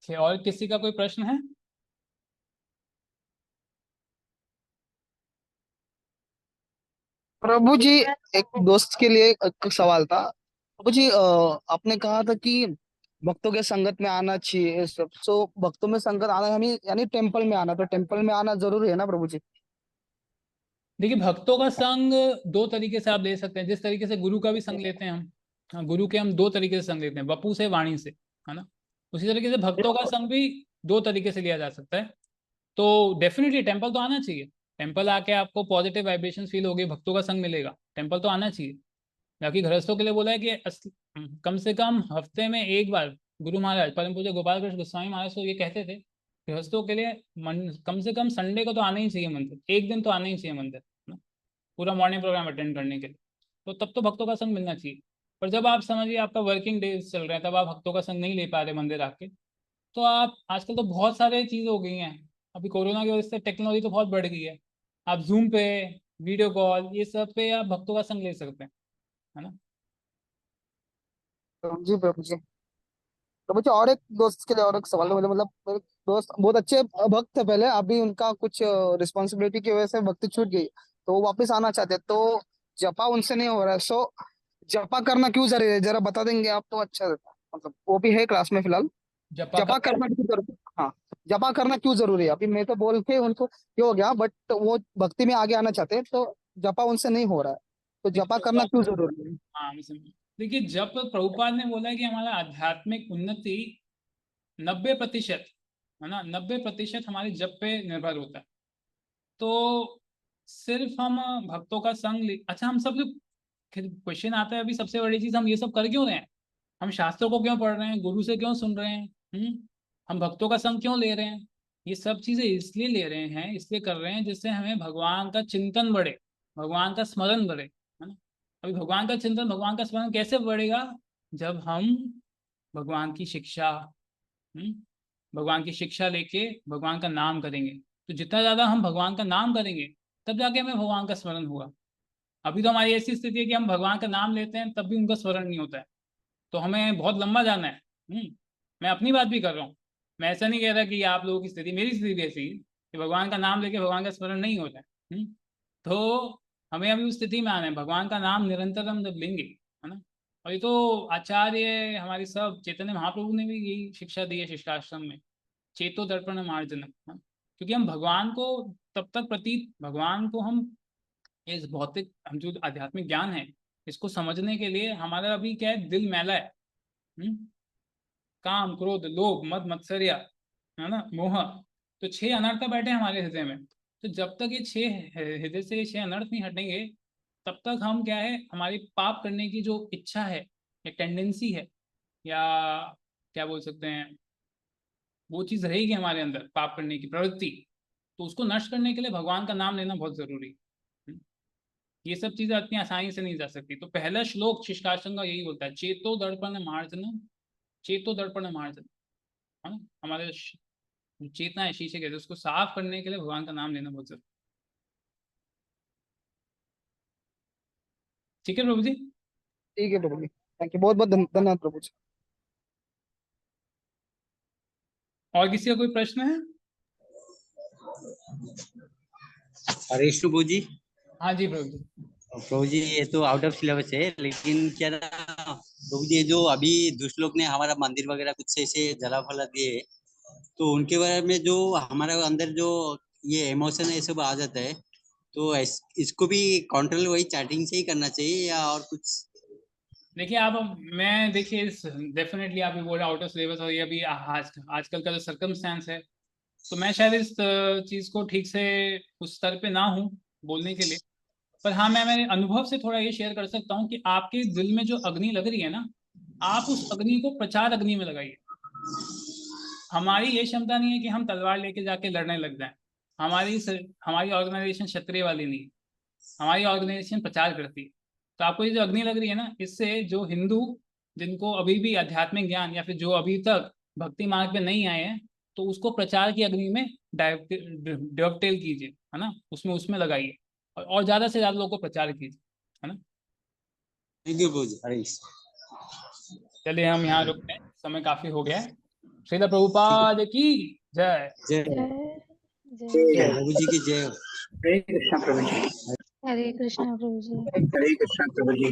और किसी का कोई प्रश्न है? प्रभु जी, एक दोस्त के लिए एक सवाल था। प्रभु जी, आपने कहा था कि भक्तों के संगत में आना चाहिए सब। सो भक्तों में संगत आना हमें यानी टेम्पल में आना, तो टेम्पल में आना जरूरी है ना प्रभु जी? देखिए, भक्तों का संग दो तरीके से आप ले सकते हैं। जिस तरीके से गुरु का भी संग लेते हैं हम, हाँ, गुरु के हम दो तरीके से संग लेते हैं, वपु से, वाणी से, है ना। उसी तरीके से भक्तों का संग भी दो तरीके से लिया जा सकता है। तो डेफिनेटली टेम्पल तो आना चाहिए। टेम्पल आके आपको पॉजिटिव वाइब्रेशन फील होगी, भक्तों का संग मिलेगा, टेम्पल तो आना चाहिए। बाकी गृहस्थों के लिए बोला है कि कम से कम हफ्ते में एक बार, गुरु महाराज परम पूज्य गोपाल कृष्ण गोस्वामी महाराज तो ये कहते थे, गृहस्थों के लिए कम से कम संडे को तो आना ही चाहिए मंदिर, एक दिन तो आना ही चाहिए मंदिर, है ना, पूरा मॉर्निंग प्रोग्राम अटेंड करने के लिए। तो तब तो भक्तों का संग मिलना चाहिए। पर जब आप समझिए आपका वर्किंग डेज चल रहे हैं, तब आप भक्तों का संग नहीं ले पा रहे मंदिर आके, तो आप, आजकल तो बहुत सारे चीज़ हो गई हैं, अभी कोरोना की वजह से टेक्नोलॉजी तो बहुत बढ़ गई है, आप जूम पे, वीडियो कॉल, ये सब पे आप भक्तों का संग ले सकते हैं, है ना। प्रभु जी, प्रभु जी, प्रभु जी, और एक दोस्त के लिए और एक सवाल है। मतलब मेरे दोस्त बहुत अच्छे भक्त थे पहले, अभी उनका कुछ रिस्पॉन्सिबिलिटी की वजह से भक्ति छूट गई, तो वो वापस आना चाहते हैं। तो जपा उनसे नहीं हो रहा है। सो जपा करना क्यों जरूरी है, जरा बता देंगे आप तो अच्छा रहता। मतलब वो भी है क्लास में फिलहाल। जपा जपा का करना क्यों जरूरी? हाँ, जपा करना क्यों जरूरी है? अभी मैं तो बोल के उनको ये हो गया, बट वो भक्ति में आगे आना चाहते हैं, तो जपा उनसे नहीं हो रहा है, तो जपा करना क्यों जरूरी है? हाँ, मैं समझ। देखिए, जब प्रभुपाद ने बोला है कि हमारा आध्यात्मिक उन्नति 90%, है ना, 90% हमारे जप पे निर्भर होता है। तो सिर्फ हम भक्तों का संग अच्छा, हम सब लोग, क्वेश्चन आता है अभी सबसे बड़ी चीज, हम ये सब कर क्यों रहे हैं? हम शास्त्रों को क्यों पढ़ रहे हैं, गुरु से क्यों सुन रहे हैं, हम भक्तों का संग क्यों ले रहे हैं? ये सब चीजें इसलिए ले रहे हैं, इसलिए कर रहे हैं, जिससे हमें भगवान का चिंतन बढ़े, भगवान का स्मरण बढ़े, है ना। अभी भगवान का चिंतन, भगवान का स्मरण कैसे बढ़ेगा? जब हम भगवान की शिक्षा, हम्म, भगवान की शिक्षा लेके भगवान का नाम करेंगे। तो जितना ज्यादा हम भगवान का नाम करेंगे, तब जाके हमें भगवान का स्मरण होगा। अभी तो हमारी ऐसी स्थिति है कि हम भगवान का नाम लेते हैं, तब भी उनका स्मरण नहीं होता है। तो हमें बहुत लंबा जाना है। मैं अपनी बात भी कर रहा हूँ, मैं ऐसा नहीं कह रहा कि आप लोगों की स्थिति, मेरी स्थिति भी ऐसी है कि भगवान का नाम लेके भगवान का स्मरण नहीं होता है। तो हमें अभी उस स्थिति में आना है, भगवान का नाम निरंतर हम जब लेंगे, है ना। और ये तो आचार्य हमारी सब चैतन्य महाप्रभु ने भी यही शिक्षा दी है शिष्टाश्रम में, चेतो दर्पण मार्जनम, हाँ? क्योंकि हम भगवान को तब तक प्रतीत, भगवान को हम इस भौतिक, हम जो आध्यात्मिक ज्ञान है, इसको समझने के लिए हमारा अभी क्या है, दिल मैला है। हम्म? काम, क्रोध, लोभ, मद, मत्सर्य, है ना, मोह, तो 6 अनर्थ बैठे हैं हमारे हृदय में। तो जब तक ये 6 हृदय से 6 अनर्थ नहीं हटेंगे, तब तक हम क्या है, हमारी पाप करने की जो इच्छा है या टेंडेंसी है, या क्या बोल सकते हैं, वो चीज रहेगी हमारे अंदर, पाप करने की प्रवृत्ति। तो उसको नष्ट करने के लिए भगवान का नाम लेना बहुत जरूरी है। ये सब चीजें इतनी आसानी से नहीं जा सकती। तो पहला श्लोक शिष्टाश्रम का यही बोलता है, चेतो दर्पण मार्जन, चेतो दर्पण मार्जन, है ना। हमारे जो चेतना है, शीशे कहते हैं, उसको साफ करने के लिए भगवान का नाम लेना बहुत जरूरी। ठीक है प्रभु जी। ठीक है प्रभु जी, थैंक यू, बहुत बहुत धन्यवाद प्रभु जी। और किसी का कोई प्रश्न है? हरे कृष्ण प्रभु जी। हाँ जी प्रभु जी। प्रभु जी, ये तो आउट ऑफ सिलेबस है, लेकिन क्या ना प्रभु जी, ये जो अभी दुष्ट लोग ने हमारा मंदिर वगैरह कुछ ऐसे जला फला दिए, तो उनके बारे में जो हमारे अंदर जो ये इमोशन है, ये सब आ जाता है, तो इसको भी कंट्रोल वही चैटिंग से ही करना चाहिए या और कुछ? देखिए आप, मैं देखिए इस, डेफिनेटली आप ये बोल रहे आउट ऑफ सिलेबस, और ये अभी आजकल का जो सर्कमस्टेंस है, तो मैं शायद इस चीज को ठीक से उस स्तर पे ना हूँ बोलने के लिए। पर हाँ, मैं मेरे अनुभव से थोड़ा ये शेयर कर सकता हूँ कि आपके दिल में जो अग्नि लग रही है ना, आप उस अग्नि को प्रचार अग्नि में लगाइए। हमारी ये क्षमता नहीं है कि हम तलवार लेके जाके लड़ने लग जाएं। हमारी ऑर्गेनाइजेशन क्षत्रिय वाली नहीं है, हमारी ऑर्गेनाइजेशन प्रचार करती है। तो आपको ये जो अग्नि लग रही है ना, इससे जो हिंदू, जिनको अभी भी आध्यात्मिक ज्ञान, या फिर जो अभी तक भक्ति मार्ग पे नहीं आए हैं, तो उसको प्रचार की अग्नि में डॉक्टेल कीजिए, है ना, उसमें लगाइए, और ज्यादा से ज्यादा लोगों को प्रचार कीजिए, है ना। थैंक यू प्रभु जी। चलिए हम यहाँ रुकते हैं, समय काफी हो गया है। श्रील प्रभुपाद की जय। जय जय प्रभु जी की जय हो। हरे कृष्णा प्रभु जी। हरे कृष्णा प्रभु जी। हरे कृष्णा प्रभु जी।